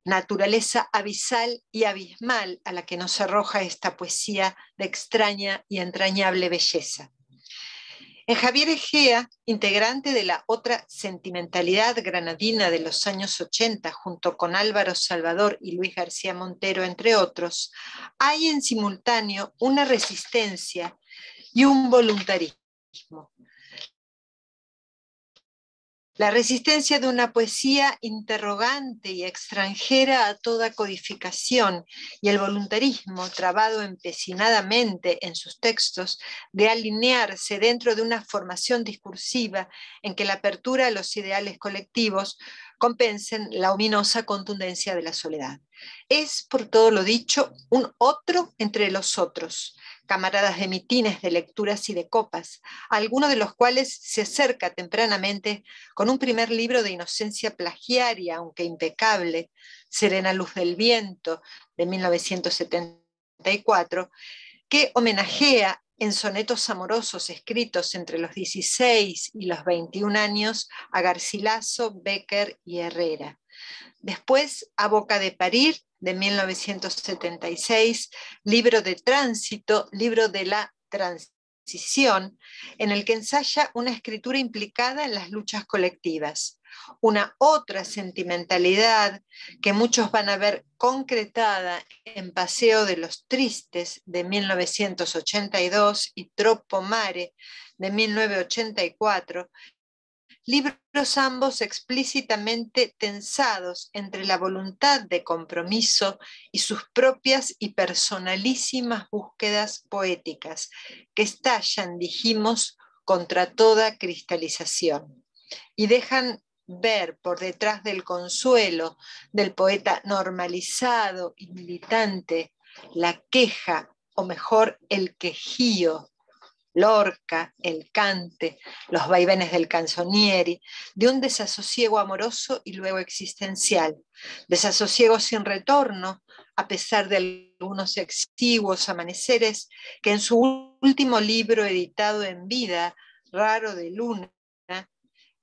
Naturaleza abisal y abismal a la que nos arroja esta poesía de extraña y entrañable belleza. En Javier Egea, integrante de la otra sentimentalidad granadina de los años 80, junto con Álvaro Salvador y Luis García Montero, entre otros, hay en simultáneo una resistencia y un voluntarismo. La resistencia de una poesía interrogante y extranjera a toda codificación, y el voluntarismo, trabado empecinadamente en sus textos, de alinearse dentro de una formación discursiva en que la apertura a los ideales colectivos compensen la ominosa contundencia de la soledad. Es, por todo lo dicho, un otro entre los otros, camaradas de mitines, de lecturas y de copas, alguno de los cuales se acerca tempranamente con un primer libro de inocencia plagiaria, aunque impecable, Serena Luz del Viento, de 1974, que homenajea en sonetos amorosos escritos entre los 16 y los 21 años a Garcilaso, Bécquer y Herrera. Después, A Boca de Parir, de 1976, libro de tránsito, libro de la transición, en el que ensaya una escritura implicada en las luchas colectivas. Una otra sentimentalidad que muchos van a ver concretada en Paseo de los Tristes, de 1982, y Troppo Mare, de 1984, libros ambos explícitamente tensados entre la voluntad de compromiso y sus propias y personalísimas búsquedas poéticas, que estallan, dijimos, contra toda cristalización, y dejan ver por detrás del consuelo del poeta normalizado y militante la queja, o mejor, el quejío, Lorca, el cante, los vaivenes del canzonieri, de un desasosiego amoroso y luego existencial, desasosiego sin retorno, a pesar de algunos exiguos amaneceres que en su último libro editado en vida, Raro de Luna,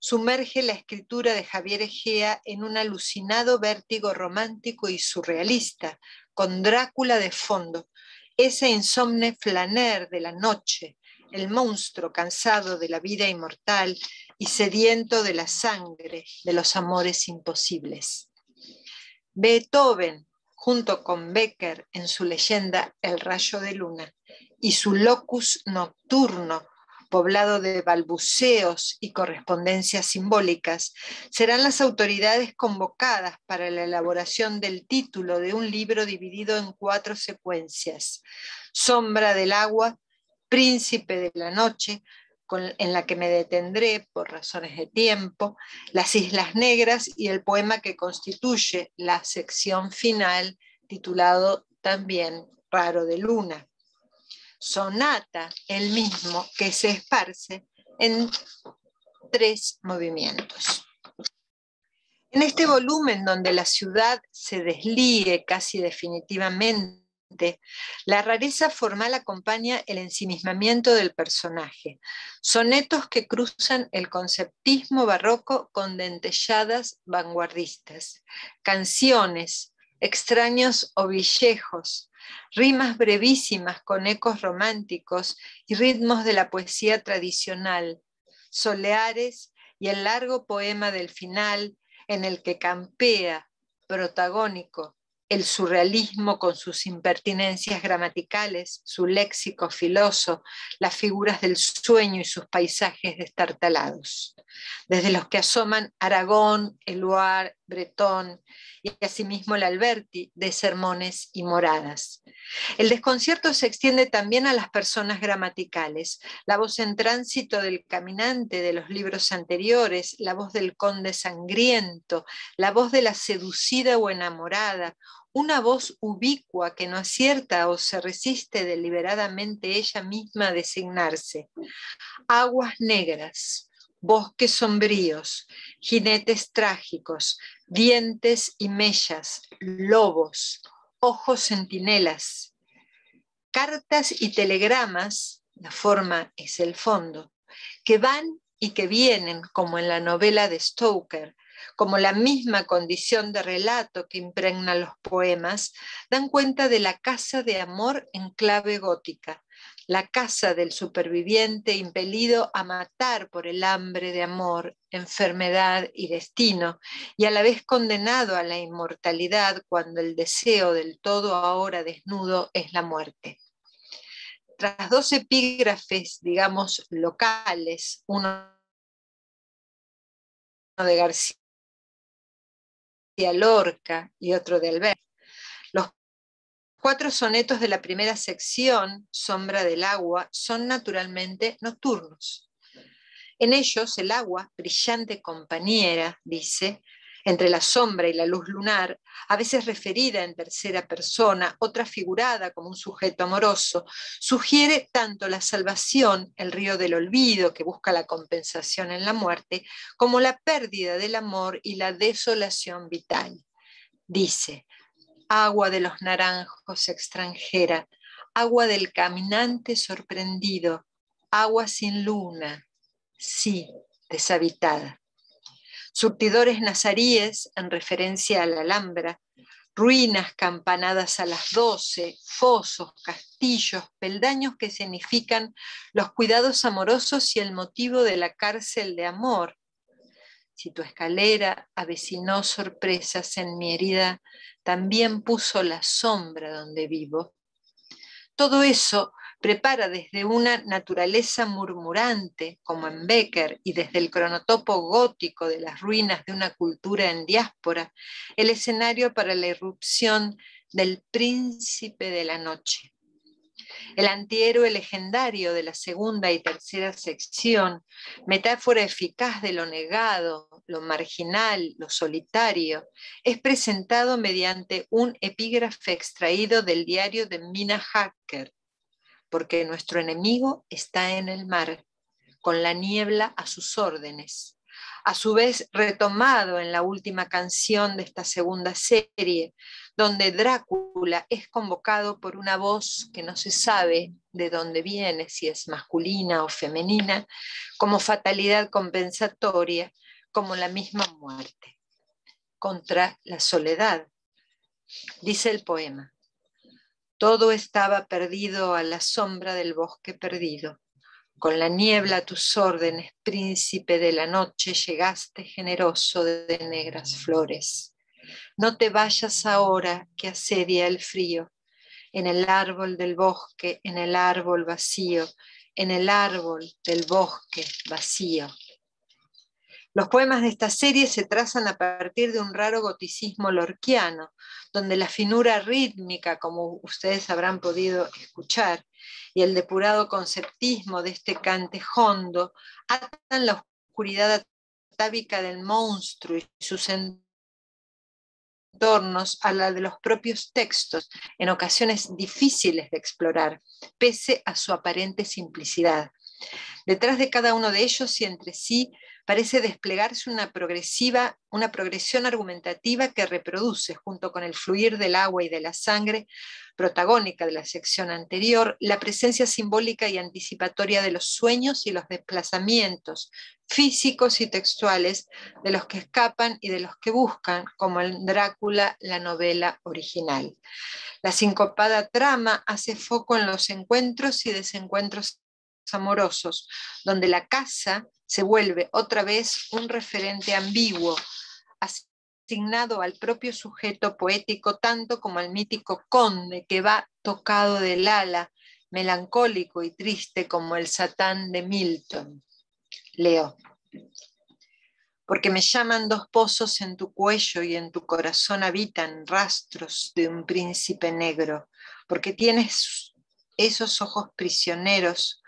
sumerge la escritura de Javier Egea en un alucinado vértigo romántico y surrealista, con Drácula de fondo, ese insomne flaner de la noche, el monstruo cansado de la vida inmortal y sediento de la sangre de los amores imposibles. Beethoven, junto con Bécquer en su leyenda El rayo de luna, y su locus nocturno, poblado de balbuceos y correspondencias simbólicas, serán las autoridades convocadas para la elaboración del título de un libro dividido en 4 secuencias: Sombra del agua, Príncipe de la noche, en la que me detendré por razones de tiempo, Las Islas Negras y el poema que constituye la sección final, titulado también Raro de Luna. sonata, el mismo, que se esparce en 3 movimientos. En este volumen donde la ciudad se deslíe casi definitivamente, la rareza formal acompaña el ensimismamiento del personaje. Sonetos que cruzan el conceptismo barroco con dentelladas vanguardistas. Canciones, extraños ovillejos, rimas brevísimas con ecos románticos y ritmos de la poesía tradicional, soleares y el largo poema del final en el que campea, protagónico, el surrealismo con sus impertinencias gramaticales, su léxico filoso, las figuras del sueño y sus paisajes destartalados, desde los que asoman Aragón, Eluard, Bretón y asimismo el Alberti de sermones y moradas. El desconcierto se extiende también a las personas gramaticales, la voz en tránsito del caminante de los libros anteriores, la voz del conde sangriento, la voz de la seducida o enamorada, una voz ubicua que no acierta o se resiste deliberadamente ella misma a designarse. Aguas negras, bosques sombríos, jinetes trágicos, dientes y mellas, lobos, ojos centinelas, cartas y telegramas, la forma es el fondo, que van y que vienen como en la novela de Stoker, como la misma condición de relato que impregna los poemas, dan cuenta de la casa de amor en clave gótica, la casa del superviviente impelido a matar por el hambre de amor, enfermedad y destino, y a la vez condenado a la inmortalidad cuando el deseo del todo ahora desnudo es la muerte. Tras 2 epígrafes, digamos, locales, uno de García Lorca y otro de Alberti, los 4 sonetos de la primera sección, Sombra del agua, son naturalmente nocturnos. En ellos el agua, brillante compañera, dice, entre la sombra y la luz lunar, a veces referida en tercera persona, otra figurada como un sujeto amoroso, sugiere tanto la salvación, el río del olvido que busca la compensación en la muerte, como la pérdida del amor y la desolación vital. Dice, agua de los naranjos extranjera, agua del caminante sorprendido, agua sin luna, sí, deshabitada. Surtidores nazaríes, en referencia a la Alhambra, ruinas campanadas a las 12, fosos, castillos, peldaños que significan los cuidados amorosos y el motivo de la cárcel de amor. Si tu escalera avecinó sorpresas en mi herida, también puso la sombra donde vivo. Todo eso prepara desde una naturaleza murmurante, como en Becker, y desde el cronotopo gótico de las ruinas de una cultura en diáspora, el escenario para la irrupción del príncipe de la noche. El antihéroe legendario de la segunda y tercera sección, metáfora eficaz de lo negado, lo marginal, lo solitario, es presentado mediante un epígrafe extraído del diario de Mina Hacker, porque nuestro enemigo está en el mar, con la niebla a sus órdenes. A su vez retomado en la última canción de esta segunda serie, donde Drácula es convocado por una voz que no se sabe de dónde viene, si es masculina o femenina, como fatalidad compensatoria, como la misma muerte, contra la soledad. Dice el poema, todo estaba perdido a la sombra del bosque perdido. Con la niebla a tus órdenes, príncipe de la noche, llegaste generoso de negras flores. No te vayas ahora que asedia el frío. En el árbol del bosque, en el árbol vacío, en el árbol del bosque vacío. Los poemas de esta serie se trazan a partir de un raro goticismo lorquiano, donde la finura rítmica, como ustedes habrán podido escuchar, y el depurado conceptismo de este cante hondo atan la oscuridad atávica del monstruo y sus entornos a la de los propios textos, en ocasiones difíciles de explorar, pese a su aparente simplicidad. Detrás de cada uno de ellos y entre sí parece desplegarse una progresión argumentativa que reproduce, junto con el fluir del agua y de la sangre, protagónica de la sección anterior, la presencia simbólica y anticipatoria de los sueños y los desplazamientos físicos y textuales de los que escapan y de los que buscan, como en Drácula, la novela original. La sincopada trama hace foco en los encuentros y desencuentros amorosos, donde la casa se vuelve otra vez un referente ambiguo, asignado al propio sujeto poético tanto como al mítico conde que va tocado del ala, melancólico y triste como el Satán de Milton. Leo. Porque me llaman dos pozos en tu cuello y en tu corazón habitan rastros de un príncipe negro, porque tienes esos ojos prisioneros,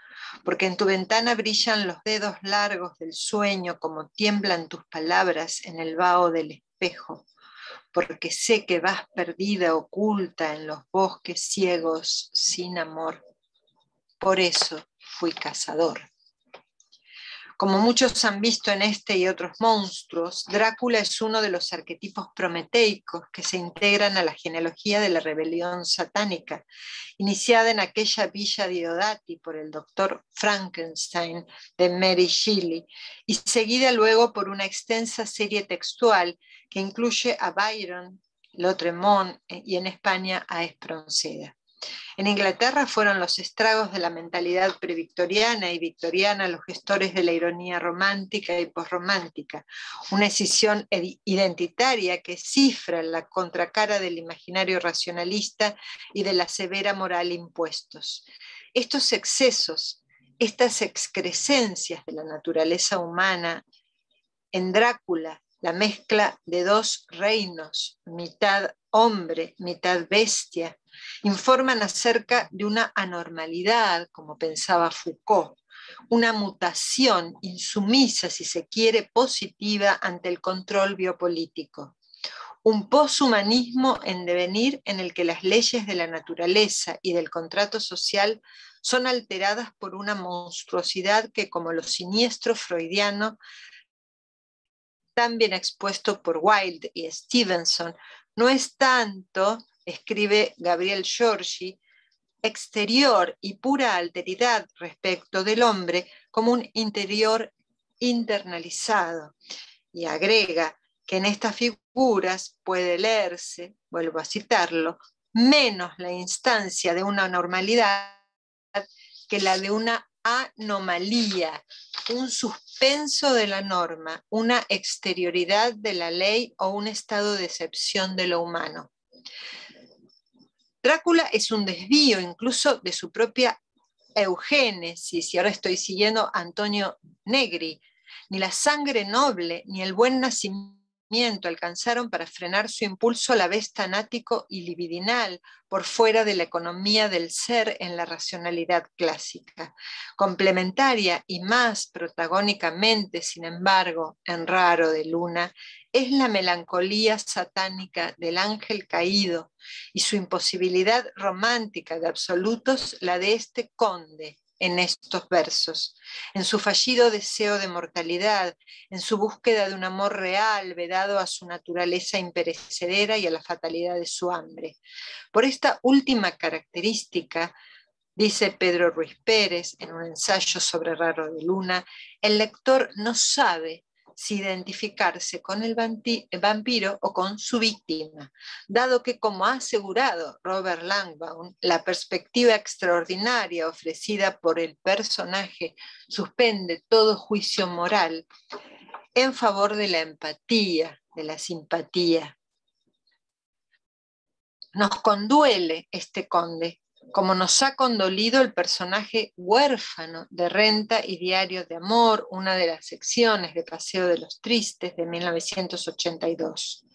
porque en tu ventana brillan los dedos largos del sueño como tiemblan tus palabras en el vaho del espejo, porque sé que vas perdida, oculta en los bosques ciegos sin amor. Por eso fui cazador. Como muchos han visto en este y otros monstruos, Drácula es uno de los arquetipos prometeicos que se integran a la genealogía de la rebelión satánica, iniciada en aquella villa Diodati por el doctor Frankenstein de Mary Shelley, y seguida luego por una extensa serie textual que incluye a Byron, Lautréamont y en España a Espronceda. En Inglaterra fueron los estragos de la mentalidad previctoriana y victoriana los gestores de la ironía romántica y posromántica, una escisión identitaria que cifra la contracara del imaginario racionalista y de la severa moral impuestos. Estos excesos, estas excrescencias de la naturaleza humana en Drácula, la mezcla de dos reinos, mitad hombre, mitad bestia, informan acerca de una anormalidad, como pensaba Foucault, una mutación insumisa, si se quiere, positiva ante el control biopolítico. Un poshumanismo en devenir en el que las leyes de la naturaleza y del contrato social son alteradas por una monstruosidad que, como lo siniestro freudiano, tan bien expuesto por Wilde y Stevenson, no es tanto, escribe Gabriel Giorgi, exterior y pura alteridad respecto del hombre como un interior internalizado. Y agrega que en estas figuras puede leerse, vuelvo a citarlo, menos la instancia de una normalidad que la de una anomalía, un suspenso de la norma, una exterioridad de la ley o un estado de excepción de lo humano. Drácula es un desvío incluso de su propia eugénesis, y ahora estoy siguiendo a Antonio Negri. Ni la sangre noble ni el buen nacimiento alcanzaron para frenar su impulso a la vez tanático y libidinal por fuera de la economía del ser en la racionalidad clásica. Complementaria y más protagónicamente, sin embargo, en Raro de Luna, es la melancolía satánica del ángel caído y su imposibilidad romántica de absolutos, la de este conde, en estos versos, en su fallido deseo de mortalidad, en su búsqueda de un amor real vedado a su naturaleza imperecedera y a la fatalidad de su hambre. Por esta última característica, dice Pedro Ruiz Pérez en un ensayo sobre Raro de Luna, el lector no sabe si identificarse con el vampiro o con su víctima, dado que, como ha asegurado Robert Langbaum, la perspectiva extraordinaria ofrecida por el personaje suspende todo juicio moral en favor de la empatía, de la simpatía. Nos conduele este conde, como nos ha condolido el personaje huérfano de Renta y Diario de Amor, una de las secciones de Paseo de los Tristes de 1982.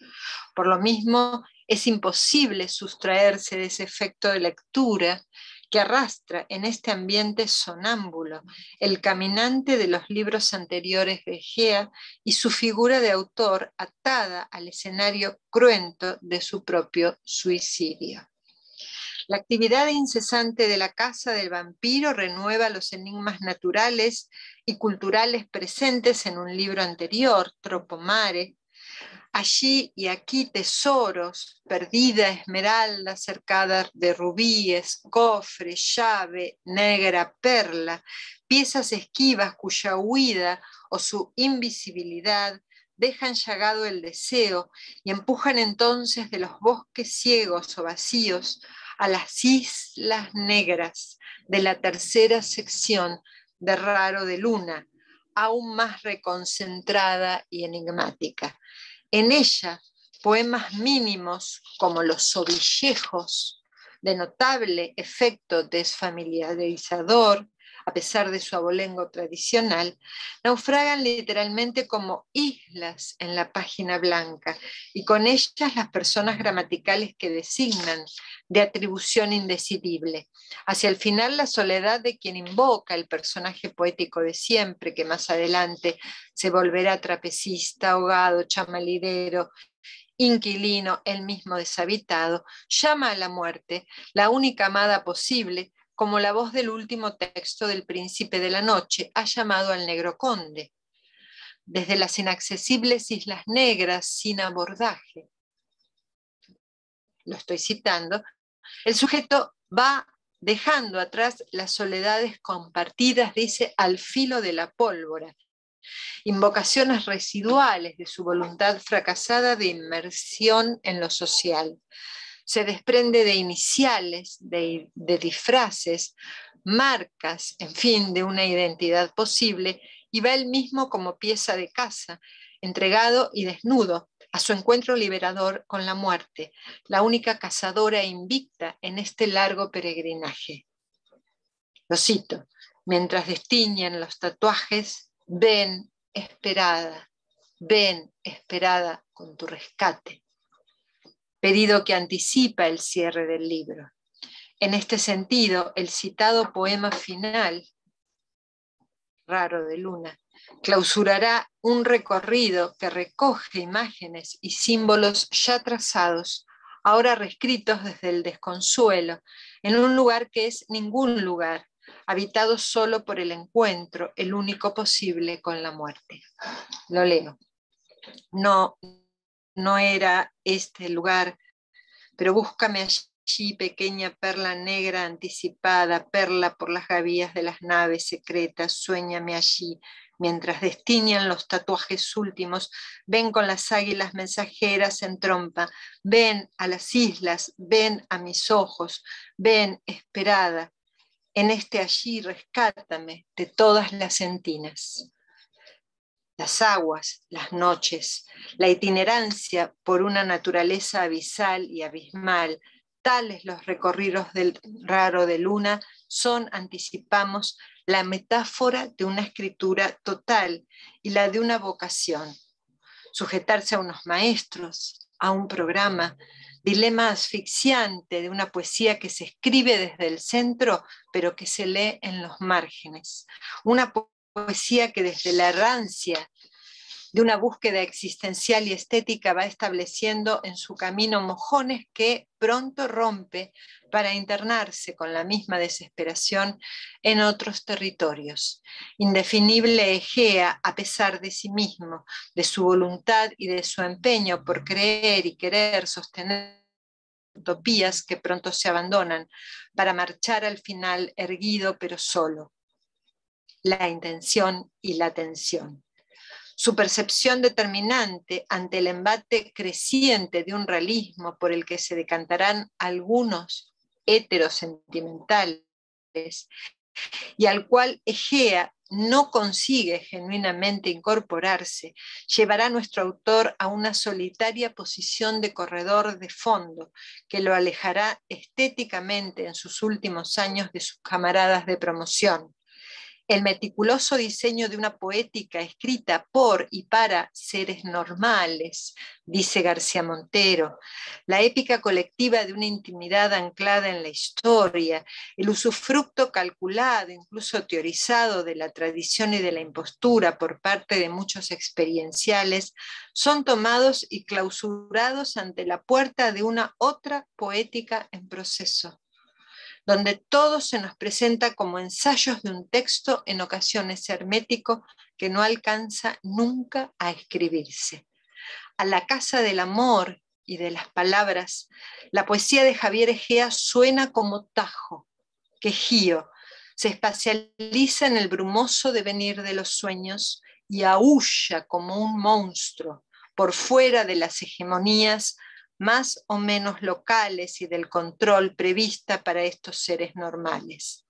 Por lo mismo, es imposible sustraerse de ese efecto de lectura que arrastra en este ambiente sonámbulo el caminante de los libros anteriores de Egea y su figura de autor atada al escenario cruento de su propio suicidio. La actividad incesante de la casa del vampiro renueva los enigmas naturales y culturales presentes en un libro anterior, Tropomare. Allí y aquí tesoros, perdida esmeralda cercada de rubíes, cofre, llave, negra perla, piezas esquivas cuya huida o su invisibilidad dejan llagado el deseo y empujan entonces de los bosques ciegos o vacíos a las islas negras de la tercera sección de Raro de Luna, aún más reconcentrada y enigmática. En ella, poemas mínimos como los ovillejos, de notable efecto desfamiliarizador, a pesar de su abolengo tradicional, naufragan literalmente como islas en la página blanca, y con ellas las personas gramaticales que designan, de atribución indecidible. Hacia el final, la soledad de quien invoca el personaje poético de siempre, que más adelante se volverá trapecista, ahogado, chamalidero, inquilino, él mismo deshabitado, llama a la muerte, la única amada posible, como la voz del último texto del Príncipe de la Noche ha llamado al negro conde. Desde las inaccesibles islas negras sin abordaje, lo estoy citando, el sujeto va dejando atrás las soledades compartidas, dice, al filo de la pólvora, invocaciones residuales de su voluntad fracasada de inmersión en lo social. Se desprende de iniciales, de disfraces, marcas, en fin, de una identidad posible, y va él mismo como pieza de caza, entregado y desnudo, a su encuentro liberador con la muerte, la única cazadora invicta en este largo peregrinaje. Lo cito: mientras destiñen los tatuajes, ven esperada con tu rescate. Pedido que anticipa el cierre del libro. En este sentido, el citado poema final, Raro de Luna, clausurará un recorrido que recoge imágenes y símbolos ya trazados, ahora reescritos desde el desconsuelo, en un lugar que es ningún lugar, habitado solo por el encuentro, el único posible con la muerte. Lo leo. No era este el lugar, pero búscame allí, pequeña perla negra anticipada, perla por las gavillas de las naves secretas, suéñame allí, mientras destiñan los tatuajes últimos, ven con las águilas mensajeras en trompa, ven a las islas, ven a mis ojos, ven esperada, en este allí rescátame de todas las entinas. Las aguas, las noches, la itinerancia por una naturaleza abisal y abismal, tales los recorridos del Raro de Luna, son, anticipamos, la metáfora de una escritura total y la de una vocación. Sujetarse a unos maestros, a un programa, dilema asfixiante de una poesía que se escribe desde el centro, pero que se lee en los márgenes. Una poesía que desde la errancia de una búsqueda existencial y estética va estableciendo en su camino mojones que pronto rompe para internarse con la misma desesperación en otros territorios. Indefinible Egea, a pesar de sí mismo, de su voluntad y de su empeño por creer y querer sostener utopías que pronto se abandonan para marchar al final erguido pero solo. La intención y la tensión. Su percepción determinante ante el embate creciente de un realismo por el que se decantarán algunos heterosentimentales y al cual Egea no consigue genuinamente incorporarse, llevará a nuestro autor a una solitaria posición de corredor de fondo que lo alejará estéticamente en sus últimos años de sus camaradas de promoción. El meticuloso diseño de una poética escrita por y para seres normales, dice García Montero, la épica colectiva de una intimidad anclada en la historia, el usufructo calculado, incluso teorizado de la tradición y de la impostura por parte de muchos experienciales, son tomados y clausurados ante la puerta de una otra poética en proceso, donde todo se nos presenta como ensayos de un texto en ocasiones hermético que no alcanza nunca a escribirse. A la casa del amor y de las palabras, la poesía de Javier Egea suena como tajo, quejío, se espacializa en el brumoso devenir de los sueños y aúlla como un monstruo por fuera de las hegemonías más o menos locales y del control prevista para estos seres normales.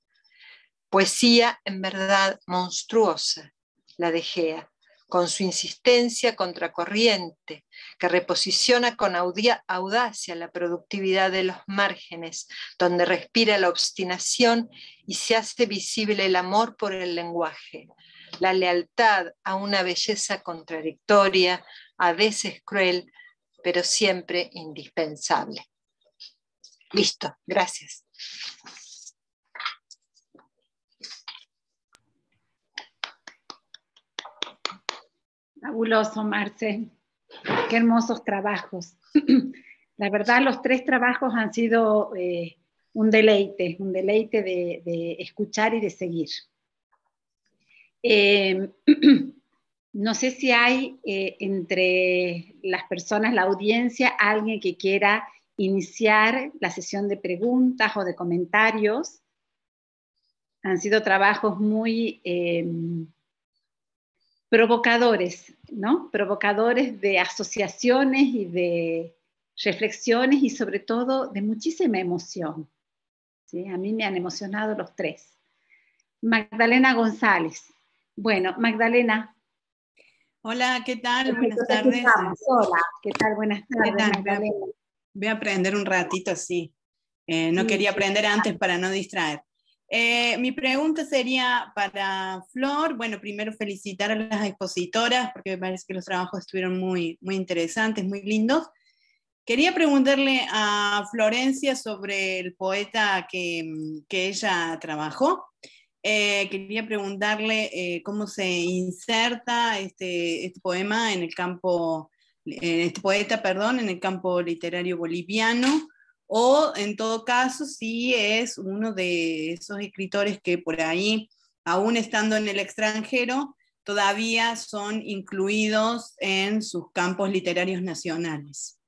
Poesía en verdad monstruosa, la de Egea, con su insistencia contracorriente, que reposiciona con audacia la productividad de los márgenes, donde respira la obstinación y se hace visible el amor por el lenguaje, la lealtad a una belleza contradictoria, a veces cruel, pero siempre indispensable. Listo, gracias. Fabuloso, Marce. Qué hermosos trabajos. La verdad, los 3 trabajos han sido un deleite de escuchar y de seguir. No sé si hay entre las personas, la audiencia, alguien que quiera iniciar la sesión de preguntas o de comentarios. Han sido trabajos muy provocadores, ¿no? Provocadores de asociaciones y de reflexiones y sobre todo de muchísima emoción. ¿Sí? A mí me han emocionado los 3. Magdalena González. Bueno, Magdalena. Hola, ¿qué tal? Buenas tardes. Hola, ¿qué tal? Buenas tardes, Magdalena. Voy a aprender un ratito, sí. No quería aprender antes para no distraer. Mi pregunta sería para Flor. Bueno, primero felicitar a las expositoras porque me parece que los trabajos estuvieron muy, muy interesantes, muy lindos. Quería preguntarle a Florencia sobre el poeta que ella trabajó. Quería preguntarle cómo se inserta este poema en el campo, este poeta, perdón, en el campo literario boliviano, o en todo caso si es uno de esos escritores que por ahí, aún estando en el extranjero, todavía son incluidos en sus campos literarios nacionales.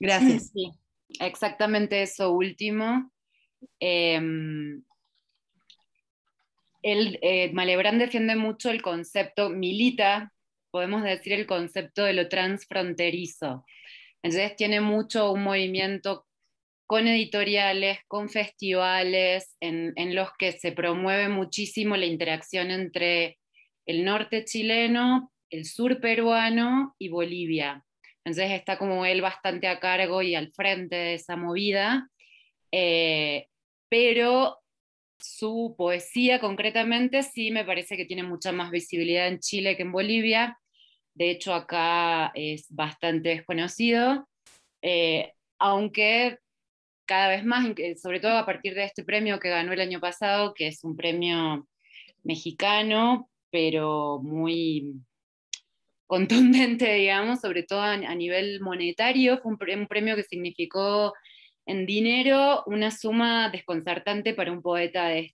Gracias. Sí, exactamente eso último. Malebran defiende mucho el concepto, milita, podemos decir, el concepto de lo transfronterizo. Entonces tiene mucho un movimiento con editoriales, con festivales, en los que se promueve muchísimo la interacción entre el norte chileno, el sur peruano y Bolivia. Entonces está como él bastante a cargo y al frente de esa movida, pero su poesía concretamente sí me parece que tiene mucha más visibilidad en Chile que en Bolivia. De hecho, acá es bastante desconocido, aunque cada vez más, sobre todo a partir de este premio que ganó el año pasado, que es un premio mexicano, pero muy contundente, digamos, sobre todo a nivel monetario. Fue un premio que significó en dinero una suma desconcertante para un poeta de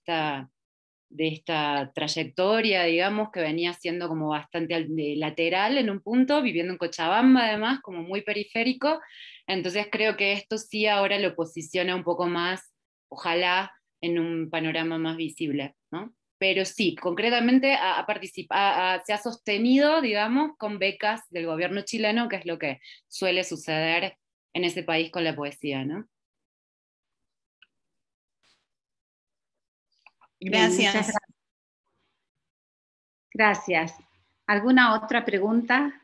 esta trayectoria, digamos, que venía siendo como bastante lateral en un punto, viviendo en Cochabamba además, como muy periférico. Entonces creo que esto sí ahora lo posiciona un poco más, ojalá, en un panorama más visible, ¿no? Pero sí, concretamente se ha sostenido, digamos, con becas del gobierno chileno, que es lo que suele suceder en ese país con la poesía, ¿no? Gracias. Muchas gracias. Gracias. ¿Alguna otra pregunta?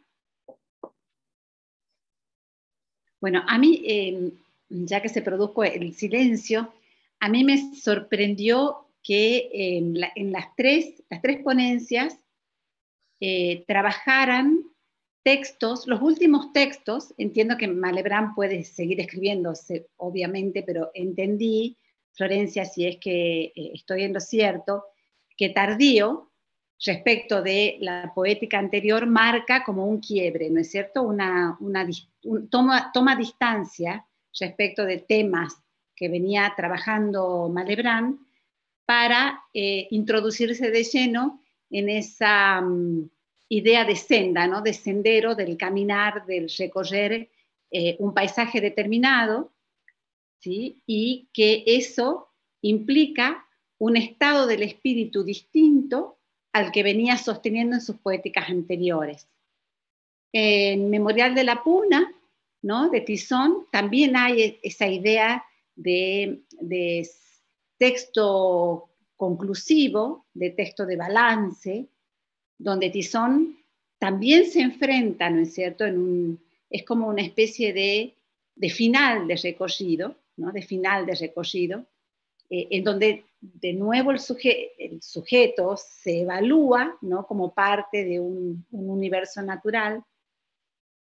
Bueno, a mí, ya que se produjo el silencio, a mí me sorprendió que en las tres ponencias trabajaran textos, los últimos textos. Entiendo que Malebran puede seguir escribiéndose, obviamente, pero entendí, Florencia, si es que estoy en lo cierto, que Tardío, respecto de la poética anterior, marca como un quiebre, ¿no es cierto? Toma distancia respecto de temas que venía trabajando Malebran para introducirse de lleno en esa idea de senda, ¿no? De sendero, del caminar, del recorrer un paisaje determinado, ¿sí? Y que eso implica un estado del espíritu distinto al que venía sosteniendo en sus poéticas anteriores. En Memorial de la Puna, ¿no? De Tizón, también hay esa idea de texto conclusivo, de texto de balance, donde Tizón también se enfrenta, ¿no es cierto?, es como una especie de final de recorrido, ¿no?, de final de recorrido, en donde de nuevo el sujeto se evalúa, ¿no?, como parte de un universo natural.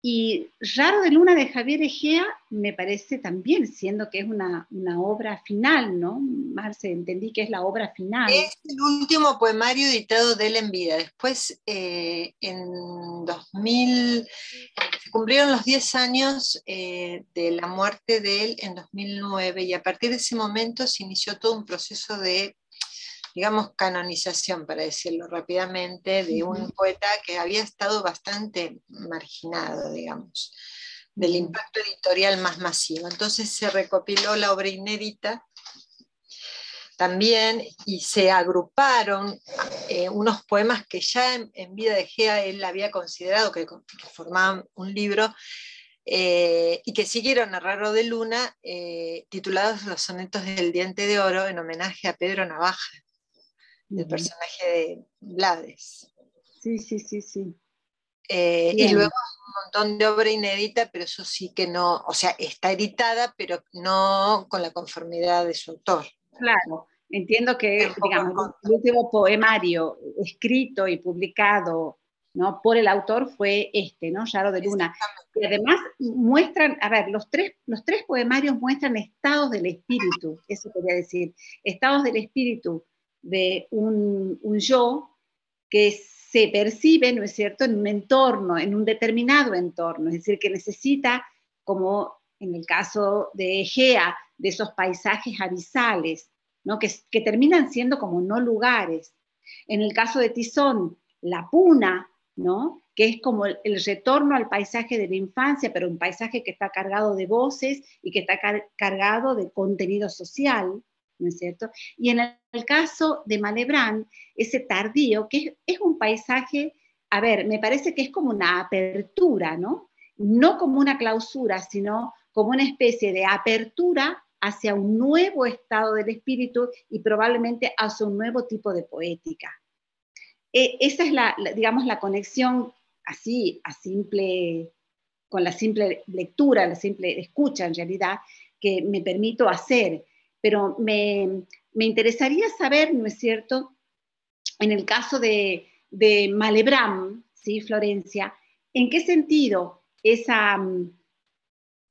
Y Raro de Luna de Javier Egea me parece también, siendo que es una obra final, ¿no? Marce, entendí que es la obra final. Es el último poemario editado de él en vida. Después, en 2000, se cumplieron los 10 años de la muerte de él en 2009, y a partir de ese momento se inició todo un proceso de, digamos, canonización, para decirlo rápidamente, de un poeta que había estado bastante marginado, digamos, del impacto editorial más masivo. Entonces se recopiló la obra inédita también, y se agruparon unos poemas que ya en vida de Egea él había considerado que formaban un libro, y que siguieron a Raro de Luna, titulados Los sonetos del Diente de Oro, en homenaje a Pedro Navaja, el personaje de Blades. Sí, sí, sí, sí. Y luego un montón de obra inédita, pero eso sí que no, o sea, está editada, pero no con la conformidad de su autor. Claro, entiendo que, digamos, el último poemario escrito y publicado, ¿no?, por el autor fue ¿no?, Raro de Luna. Y además muestran, a ver, los tres poemarios muestran estados del espíritu, eso quería decir, estados del espíritu de un yo que se percibe, ¿no es cierto?, en un entorno, en un determinado entorno, es decir, que necesita, como en el caso de Egea, de esos paisajes abisales, ¿no?, que terminan siendo como no lugares. En el caso de Tizón, la puna, ¿no?, que es como el retorno al paisaje de la infancia, pero un paisaje que está cargado de voces y que está cargado de contenido social, ¿no es cierto? Y en el caso de Malebran, ese tardío, que es un paisaje, a ver, me parece que es como una apertura, ¿no? No como una clausura, sino como una especie de apertura hacia un nuevo estado del espíritu y probablemente hacia un nuevo tipo de poética. Esa es digamos, la conexión así, con la simple lectura, la simple escucha en realidad, que me permito hacer. Pero me interesaría saber, ¿no es cierto?, en el caso de Malebran, ¿sí, Florencia? ¿En qué sentido esa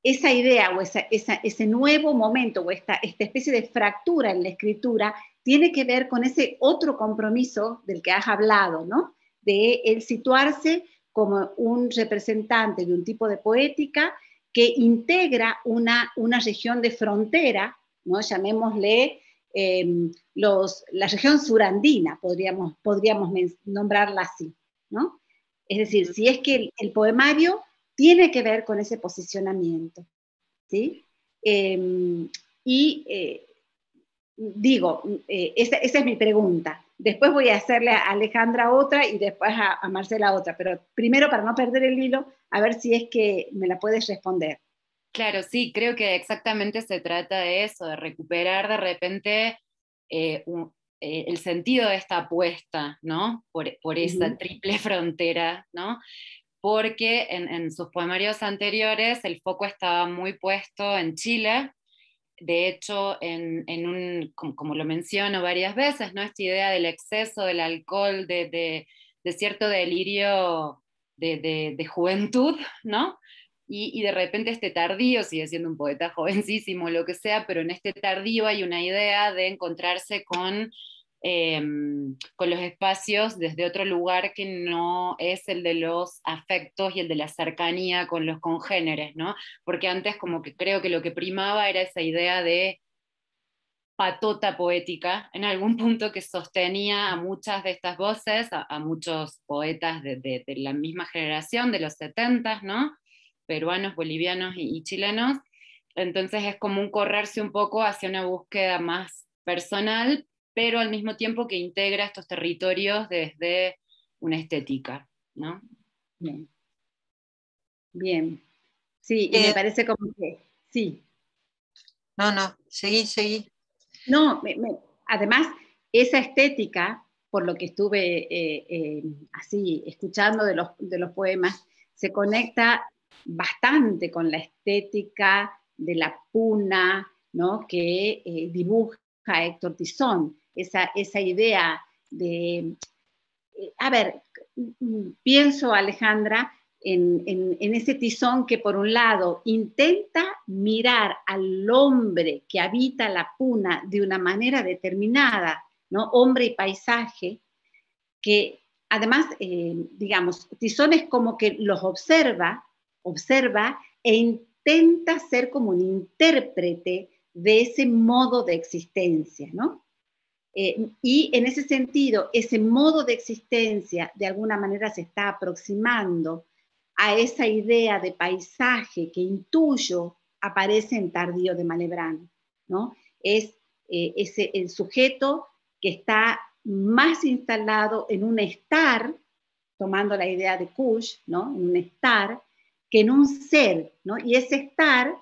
idea o ese nuevo momento o esta especie de fractura en la escritura tiene que ver con ese otro compromiso del que has hablado, ¿no? De el situarse como un representante de un tipo de poética que integra una región de frontera, ¿no? Llamémosle la región surandina, podríamos nombrarla así, ¿no? Es decir, si es que el poemario tiene que ver con ese posicionamiento, ¿sí? Digo, esa es mi pregunta. Después voy a hacerle a Alejandra otra y después a Marcela otra, pero primero, para no perder el hilo, a ver si es que me la puedes responder. Claro, sí, creo que exactamente se trata de eso, de recuperar de repente el sentido de esta apuesta, ¿no? Por esa triple frontera, ¿no? Porque en sus poemarios anteriores el foco estaba muy puesto en Chile, de hecho, como lo menciono varias veces, ¿no? Esta idea del exceso del alcohol, de cierto delirio de juventud, ¿no? Y de repente este tardío, sigue siendo un poeta jovencísimo, lo que sea, pero en este tardío hay una idea de encontrarse con los espacios desde otro lugar que no es el de los afectos y el de la cercanía con los congéneres, ¿no? Porque antes como que creo que lo que primaba era esa idea de patota poética, en algún punto que sostenía a muchas de estas voces, a muchos poetas de la misma generación, de los 70, ¿no? Peruanos, bolivianos y chilenos. Entonces es como un correrse un poco hacia una búsqueda más personal, pero al mismo tiempo que integra estos territorios desde una estética, ¿no? Bien. Bien. Sí, y me parece como que, sí. No, seguí. No, además, esa estética, por lo que estuve así escuchando de los poemas, se conecta bastante con la estética de la puna, ¿no? Que dibuja Héctor Tizón, esa idea de, a ver, pienso, Alejandra, en ese Tizón que por un lado intenta mirar al hombre que habita la puna de una manera determinada, ¿no? Hombre y paisaje, que además, digamos, Tizón es como que los observa e intenta ser como un intérprete de ese modo de existencia, ¿no? Y en ese sentido, ese modo de existencia de alguna manera se está aproximando a esa idea de paisaje que intuyo aparece en Tardío de Malebrán, ¿no? Es el sujeto que está más instalado en un estar, tomando la idea de Kush, ¿no? En un estar, que en un ser, ¿no? Y ese estar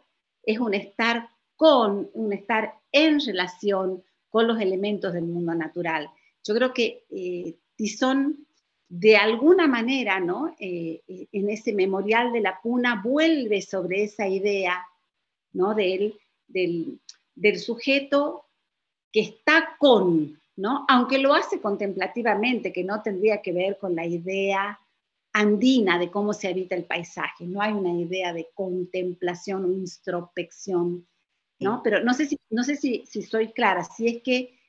es un estar en relación con los elementos del mundo natural. Yo creo que Tizón, de alguna manera, ¿no? En ese memorial de la puna, vuelve sobre esa idea, ¿no? Del sujeto que está con, ¿no? Aunque lo hace contemplativamente, que no tendría que ver con la idea andina de cómo se habita el paisaje. No hay una idea de contemplación o introspección, ¿no? Pero no sé si soy clara, si es que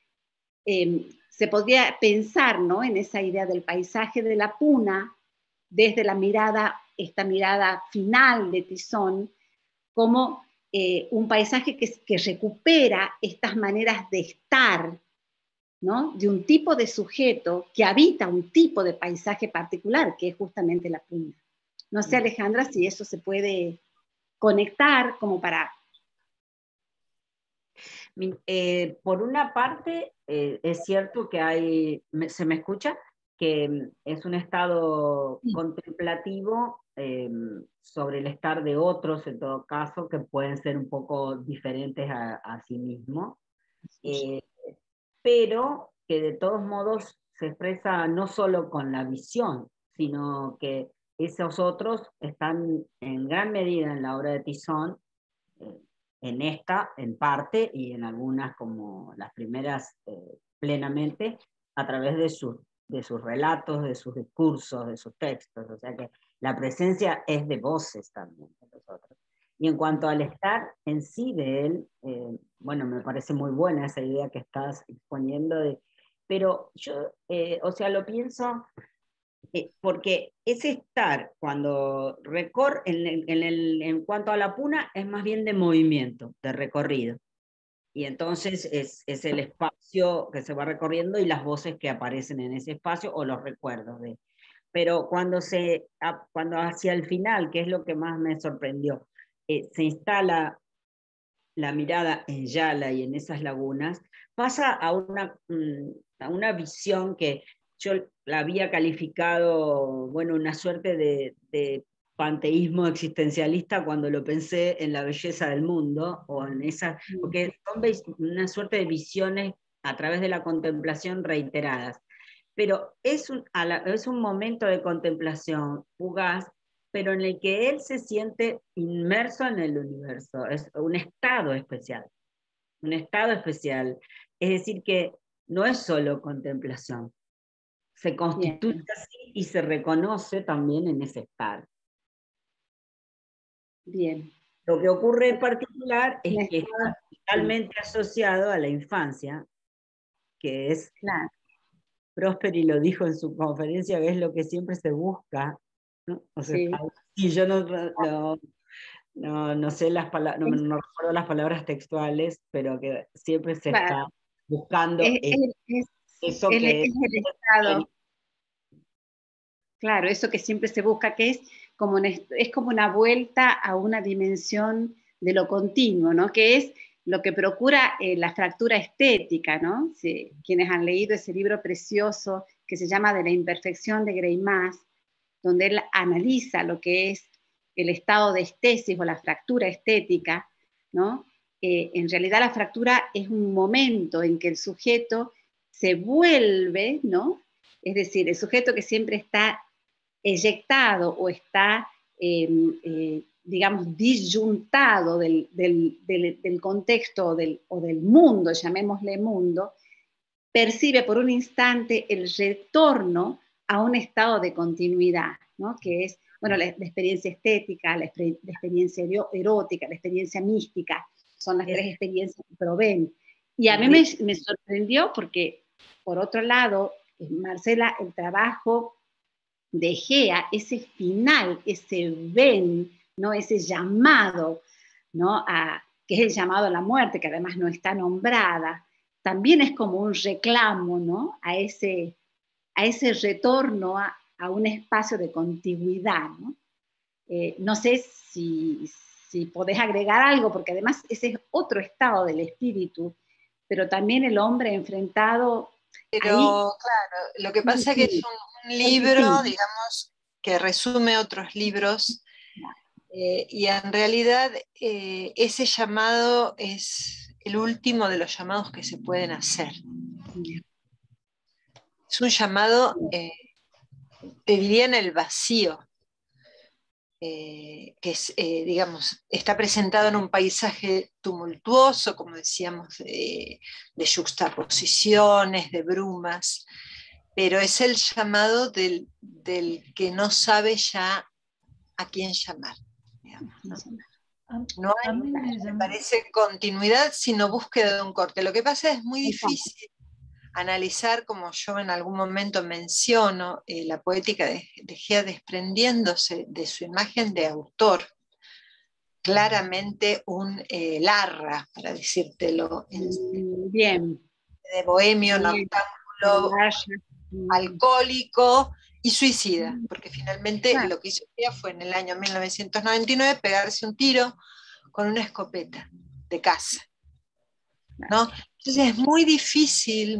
se podría pensar, ¿no? En esa idea del paisaje de la puna, desde esta mirada final de Tizón, como un paisaje que recupera estas maneras de estar, ¿no? De un tipo de sujeto que habita un tipo de paisaje particular, que es justamente la puna. No sé, Alejandra, si eso se puede conectar como para... Por una parte, es cierto que se me escucha, que es un estado contemplativo sobre el estar de otros, en todo caso, que pueden ser un poco diferentes a sí mismo, pero que de todos modos se expresa no solo con la visión, sino que esos otros están en gran medida en la obra de Tizón, en esta, en parte, y en algunas, como las primeras, plenamente, a través de sus relatos, de sus discursos, de sus textos. O sea que la presencia es de voces también de los otros. Y en cuanto al estar en sí de él, bueno, me parece muy buena esa idea que estás exponiendo, pero yo, o sea, lo pienso porque ese estar, cuando recorre, en cuanto a la puna, es más bien de movimiento, de recorrido. Y entonces es el espacio que se va recorriendo y las voces que aparecen en ese espacio o los recuerdos de. Pero cuando hacia el final, que es lo que más me sorprendió, se instala la mirada en Yala y en esas lagunas, pasa a una visión que yo la había calificado, bueno, una suerte de panteísmo existencialista cuando lo pensé en la belleza del mundo, o en esa, porque son una suerte de visiones a través de la contemplación reiteradas. Pero es un momento de contemplación fugaz, pero en el que él se siente inmerso en el universo, es un estado especial. un estado especial. Es decir, que no es solo contemplación, se constituye así y se reconoce también en ese estado. Bien. Lo que ocurre en particular es que está totalmente asociado a la infancia, que es, claro. Prosperi lo dijo en su conferencia, que es lo que siempre se busca, ¿no? O sea, Sí. y yo no sé las palabras, no recuerdo las palabras textuales, pero que siempre se está buscando eso que es el estado. Claro, eso que siempre se busca, que es como una vuelta a una dimensión de lo continuo, ¿no? Que es lo que procura la fractura estética, ¿no? Quienes han leído ese libro precioso que se llama De la imperfección de Greimas, donde él analiza lo que es el estado de estesis o la fractura estética, ¿no? En realidad la fractura es un momento en que el sujeto se vuelve, ¿no? Es decir, el sujeto que siempre está eyectado o está, digamos, disyuntado del contexto o del mundo, llamémosle mundo, percibe por un instante el retorno a un estado de continuidad, ¿no? Que es, bueno, la experiencia estética, la experiencia erótica, la experiencia mística, son las tres experiencias que proveen. Y a mí me sorprendió porque, por otro lado, Marcela, el trabajo de Gea, ese final, ese ven, ¿no? Ese llamado, ¿no? Que es el llamado a la muerte, que además no está nombrada, también es como un reclamo, ¿no? A ese retorno a un espacio de contigüidad, ¿no? No sé si podés agregar algo, porque además ese es otro estado del espíritu, pero también el hombre enfrentado. Pero ahí, claro, lo que pasa es que es un libro, digamos, que resume otros libros, y en realidad ese llamado es el último de los llamados que se pueden hacer. Es un llamado, te diría, en el vacío, que es, digamos, está presentado en un paisaje tumultuoso, como decíamos, de yuxtaposiciones, de brumas, pero es el llamado del que no sabe ya a quién llamar. Digamos, ¿no? No hay, me parece, continuidad, sino búsqueda de un corte. Lo que pasa es muy difícil analizar, como yo en algún momento menciono, la poética de Gea desprendiéndose de su imagen de autor, claramente un Larra, para decírtelo, bien, de bohemio, noctámbulo, alcohólico y suicida, porque finalmente lo que hizo Gea fue en el año 1999 pegarse un tiro con una escopeta de caza, ¿no? Entonces es muy difícil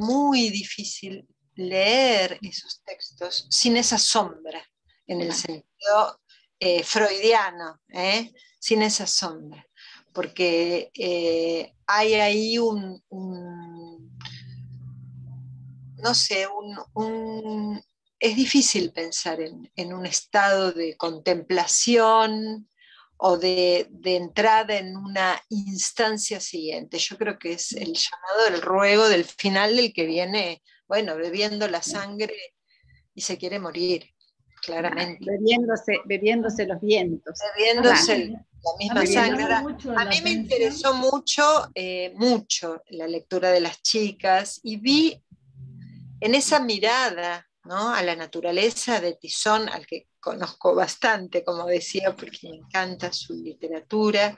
leer esos textos sin esa sombra, en el sentido freudiano, sin esa sombra, porque hay ahí no sé, es difícil pensar en un estado de contemplación o de entrada en una instancia siguiente. Yo creo que es el llamado del ruego del final del que viene, bueno, bebiendo la sangre y se quiere morir, claramente. Bebiéndose los vientos. Bebiéndose la misma sangre. A mí me interesó mucho la lectura de las chicas y vi en esa mirada, ¿no?, a la naturaleza de Tizón, al que conozco bastante, como decía, porque me encanta su literatura,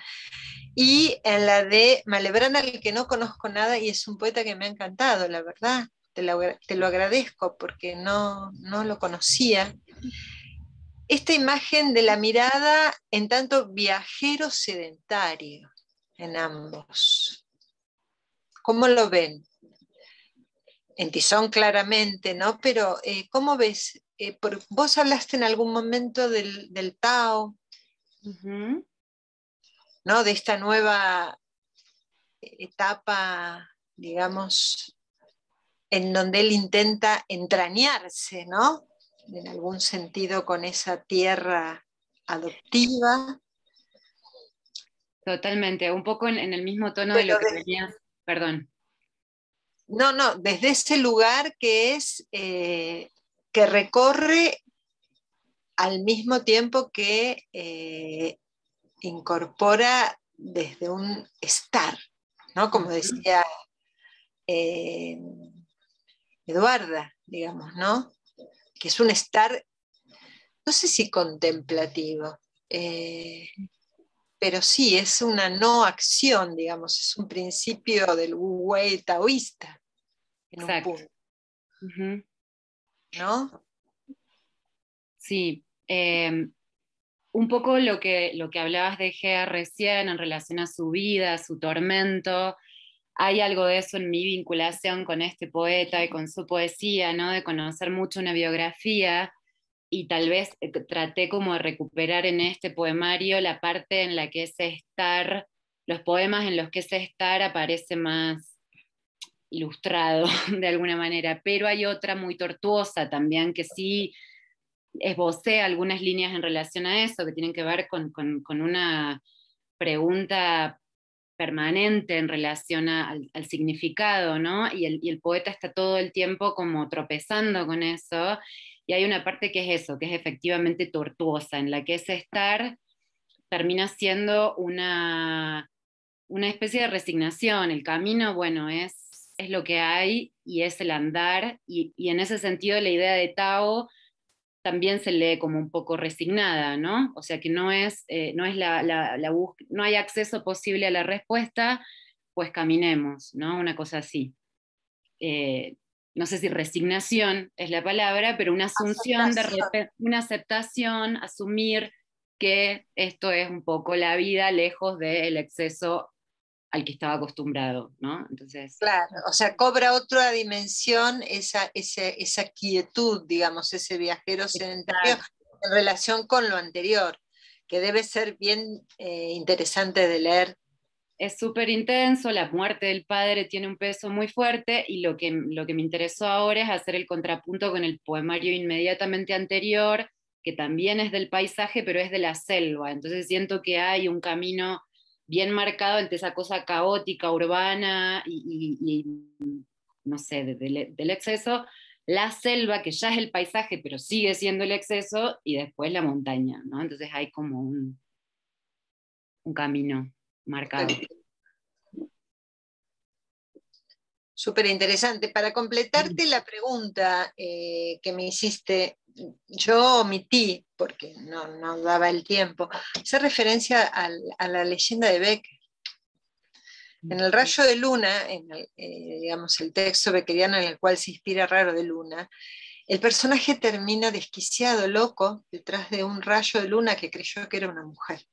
y en la de Malebran, al que no conozco nada, y es un poeta que me ha encantado, la verdad, te lo agradezco porque no lo conocía. Esta imagen de la mirada en tanto viajero sedentario en ambos. ¿Cómo lo ven? En Tizón claramente, ¿no? Pero ¿cómo ves? Vos hablaste en algún momento del Tao, ¿no? De esta nueva etapa, digamos, en donde él intenta entrañarse, ¿no? En algún sentido con esa tierra adoptiva. Totalmente, un poco en el mismo tono de lo que venías Perdón. No, desde ese lugar que es, que recorre al mismo tiempo que incorpora desde un estar, ¿no? Como decía Eduarda, digamos, ¿no? Que es un estar, no sé si contemplativo, pero sí, es una no acción, digamos, es un principio del Wu Wei taoísta, en Exacto. un punto, Uh-huh. ¿no? Sí. Un poco lo que hablabas de Gea recién en relación a su vida, a su tormento, hay algo de eso en mi vinculación con este poeta y con su poesía, ¿no? De conocer mucho una biografía, y tal vez traté como de recuperar en este poemario la parte en la que ese estar, los poemas en los que ese estar aparece más ilustrado de alguna manera, pero hay otra muy tortuosa también que sí esbocé algunas líneas en relación a eso, que tienen que ver con una pregunta permanente en relación al significado, ¿no? Y el poeta está todo el tiempo como tropezando con eso, y hay una parte que es eso, que es efectivamente tortuosa, en la que ese estar termina siendo una especie de resignación. El camino, bueno, es lo que hay y es el andar, y en ese sentido la idea de Tao también se lee como un poco resignada, ¿no? O sea que no es no hay acceso posible a la respuesta, pues caminemos, ¿no? Una cosa así. No sé si resignación es la palabra, pero una asunción, una aceptación, asumir que esto es un poco la vida lejos del exceso al que estaba acostumbrado, ¿no? Entonces, Claro, o sea, cobra otra dimensión esa quietud, digamos, ese viajero sedentario en relación con lo anterior, que debe ser bien interesante de leer. es súper intenso, la muerte del padre tiene un peso muy fuerte, y lo que me interesó ahora es hacer el contrapunto con el poemario inmediatamente anterior, que también es del paisaje, pero es de la selva. Entonces siento que hay un camino bien marcado entre esa cosa caótica, urbana y no sé, del exceso, la selva, que ya es el paisaje, pero sigue siendo el exceso, y después la montaña, ¿no? Entonces hay como un camino marcado. Súper interesante. Para completarte la pregunta que me hiciste, yo omití, porque no daba el tiempo, hacer referencia a la leyenda de Becker. En El rayo de luna, digamos, el texto beckeriano en el cual se inspira Raro de Luna, el personaje termina desquiciado, loco, detrás de un rayo de luna que creyó que era una mujer,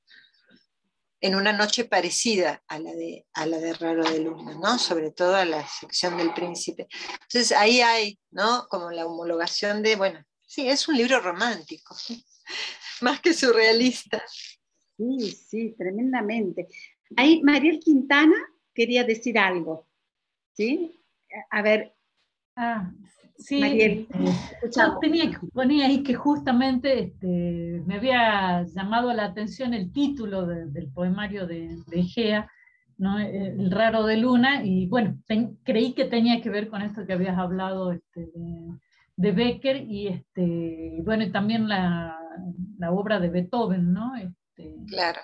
en una noche parecida a la de Raro de Luna, ¿no? Sobre todo a la sección del príncipe. Entonces ahí hay, ¿no? Como la homologación de, bueno, sí, es un libro romántico, más que surrealista. Sí, sí, tremendamente. Ahí Mariel Quintana quería decir algo, ¿sí? A ver, Sí, Mariel, yo ponía ahí que justamente me había llamado la atención el título del poemario de Egea, ¿no? El raro de Luna, y bueno, creí que tenía que ver con esto que habías hablado de Becker, y bueno, y también la obra de Beethoven, ¿no? Claro.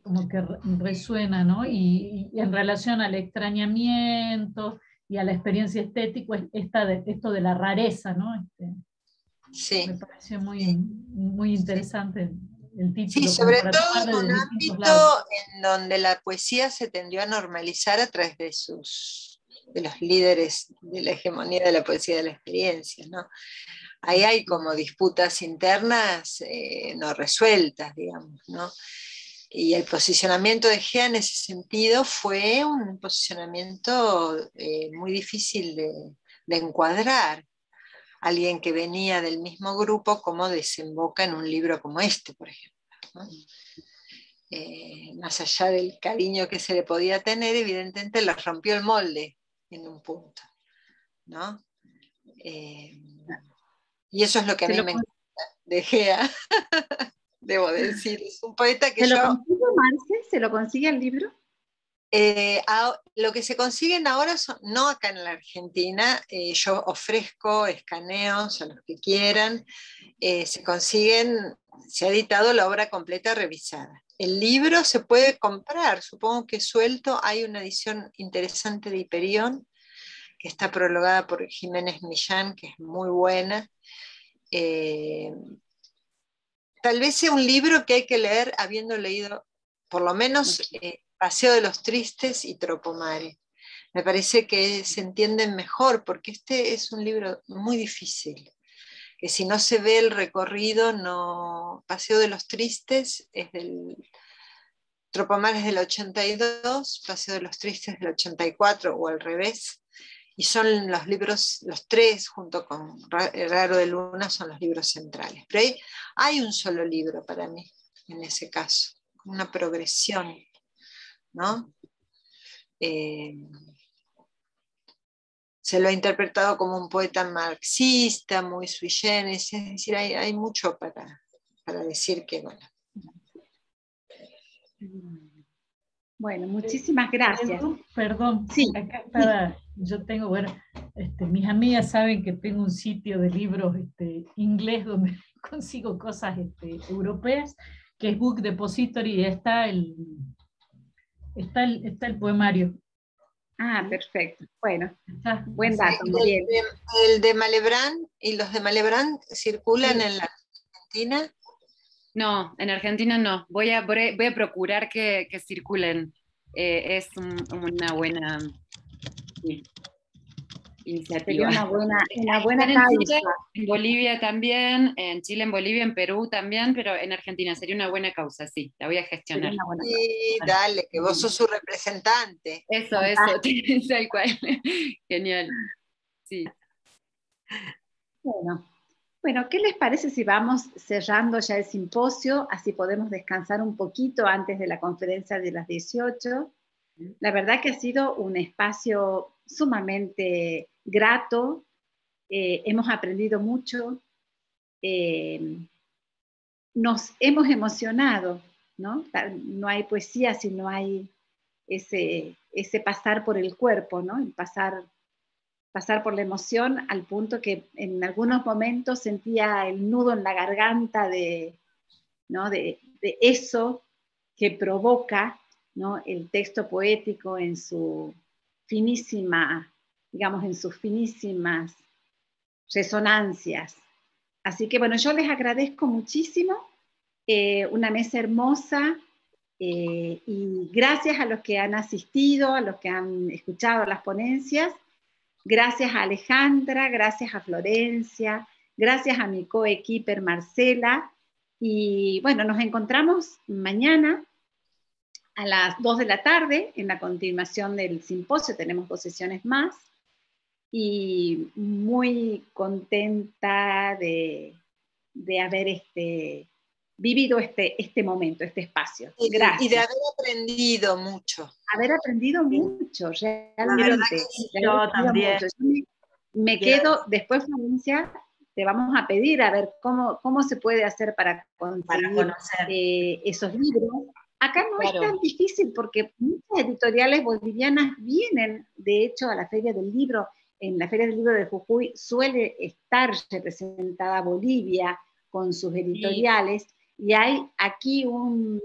Como que resuena, ¿no? Y en relación al extrañamiento y a la experiencia estética, esto de la rareza, ¿no? Sí. Me pareció muy interesante el título. Sí, sobre para todo en un ámbito en donde la poesía se tendió a normalizar a través de los líderes de la hegemonía de la poesía de la experiencia, ¿no? Ahí hay como disputas internas no resueltas, digamos, ¿no? Y el posicionamiento de Gea en ese sentido fue un posicionamiento muy difícil de encuadrar. Alguien que venía del mismo grupo, como desemboca en un libro como este, por ejemplo, ¿no? Más allá del cariño que se le podía tener, evidentemente le rompió el molde en un punto, ¿no? Y eso es lo que a mí me encanta de Gea, debo decir. Es un poeta que ¿Se lo consigue, Marce? ¿Se lo consigue el libro? Lo que se consiguen ahora, no acá en la Argentina, yo ofrezco escaneos a los que quieran, se ha editado la obra completa revisada. El libro se puede comprar, supongo que suelto, hay una edición interesante de Hiperión, que está prologada por Jiménez Millán, que es muy buena. Tal vez sea un libro que hay que leer habiendo leído por lo menos Paseo de los Tristes y Tropomare. Me parece que se entienden mejor, porque este es un libro muy difícil, que si no se ve el recorrido, no. Paseo de los Tristes es del... Tropomare es del 82, Paseo de los Tristes del 84, o al revés, y son los libros, los tres, junto con Raro de Luna, son los libros centrales. Pero hay un solo libro para mí, en ese caso, una progresión, ¿no? Se lo ha interpretado como un poeta marxista, muy sui generis, es decir, hay mucho para decir que, bueno. Bueno, muchísimas gracias. Perdón, sí, acá estaba, yo tengo, bueno, mis amigas saben que tengo un sitio de libros inglés donde consigo cosas europeas, que es Book Depository, y está el poemario. Ah, perfecto. Bueno, Está, buen dato. El de Malebranc y los de Malebranc circulan en la Argentina. No, en Argentina no. Voy a procurar que circulen. Es una buena iniciativa. Sería una buena en causa. Chile, en Bolivia también, en Chile, en Bolivia, en Perú también, pero en Argentina sería una buena causa, sí, la voy a gestionar. Sí, dale, que vos sos su representante. Eso, tal cual. Genial. Sí. Bueno, ¿qué les parece si vamos cerrando ya el simposio? Así podemos descansar un poquito antes de la conferencia de las 18. La verdad que ha sido un espacio sumamente grato. Hemos aprendido mucho. Nos hemos emocionado, ¿no? No hay poesía si no hay ese pasar por el cuerpo, ¿no? El pasar por la emoción al punto que en algunos momentos sentía el nudo en la garganta ¿no? de eso que provoca, ¿no? El texto poético en su finísima, digamos, en sus finísimas resonancias. Así que bueno, yo les agradezco muchísimo, una mesa hermosa, y gracias a los que han asistido, a los que han escuchado las ponencias. Gracias a Alejandra, gracias a Florencia, gracias a mi coequiper Marcela. Y bueno, nos encontramos mañana a las 2 de la tarde en la continuación del simposio. Tenemos 2 sesiones más. Y muy contenta de haber vivido este momento, este espacio. Gracias. Y de haber aprendido mucho. Haber aprendido mucho, realmente. Yo también. Mucho. Me quedo, después, Florencia, te vamos a pedir a ver cómo se puede hacer para conseguir esos libros. Acá no es tan difícil porque muchas editoriales bolivianas vienen, de hecho, a la Feria del Libro. En la Feria del Libro de Jujuy suele estar representada Bolivia con sus editoriales, y hay aquí una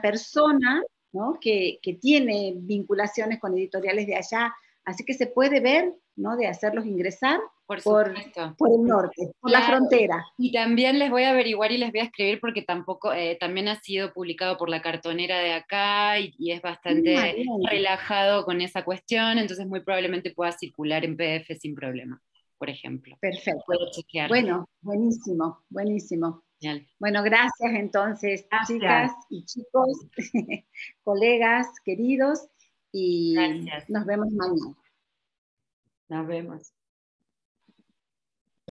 persona, ¿no? que tiene vinculaciones con editoriales de allá, así que se puede ver, ¿no? de hacerlos ingresar por el norte, por la frontera. Y también les voy a averiguar y les voy a escribir porque también ha sido publicado por la cartonera de acá y es bastante relajado con esa cuestión, entonces muy probablemente pueda circular en PDF sin problema, por ejemplo. Perfecto. Puedo chequear. Bueno, buenísimo. Genial. Bueno, gracias entonces, chicas y chicos, colegas queridos, y gracias. Nos vemos mañana. Nos vemos.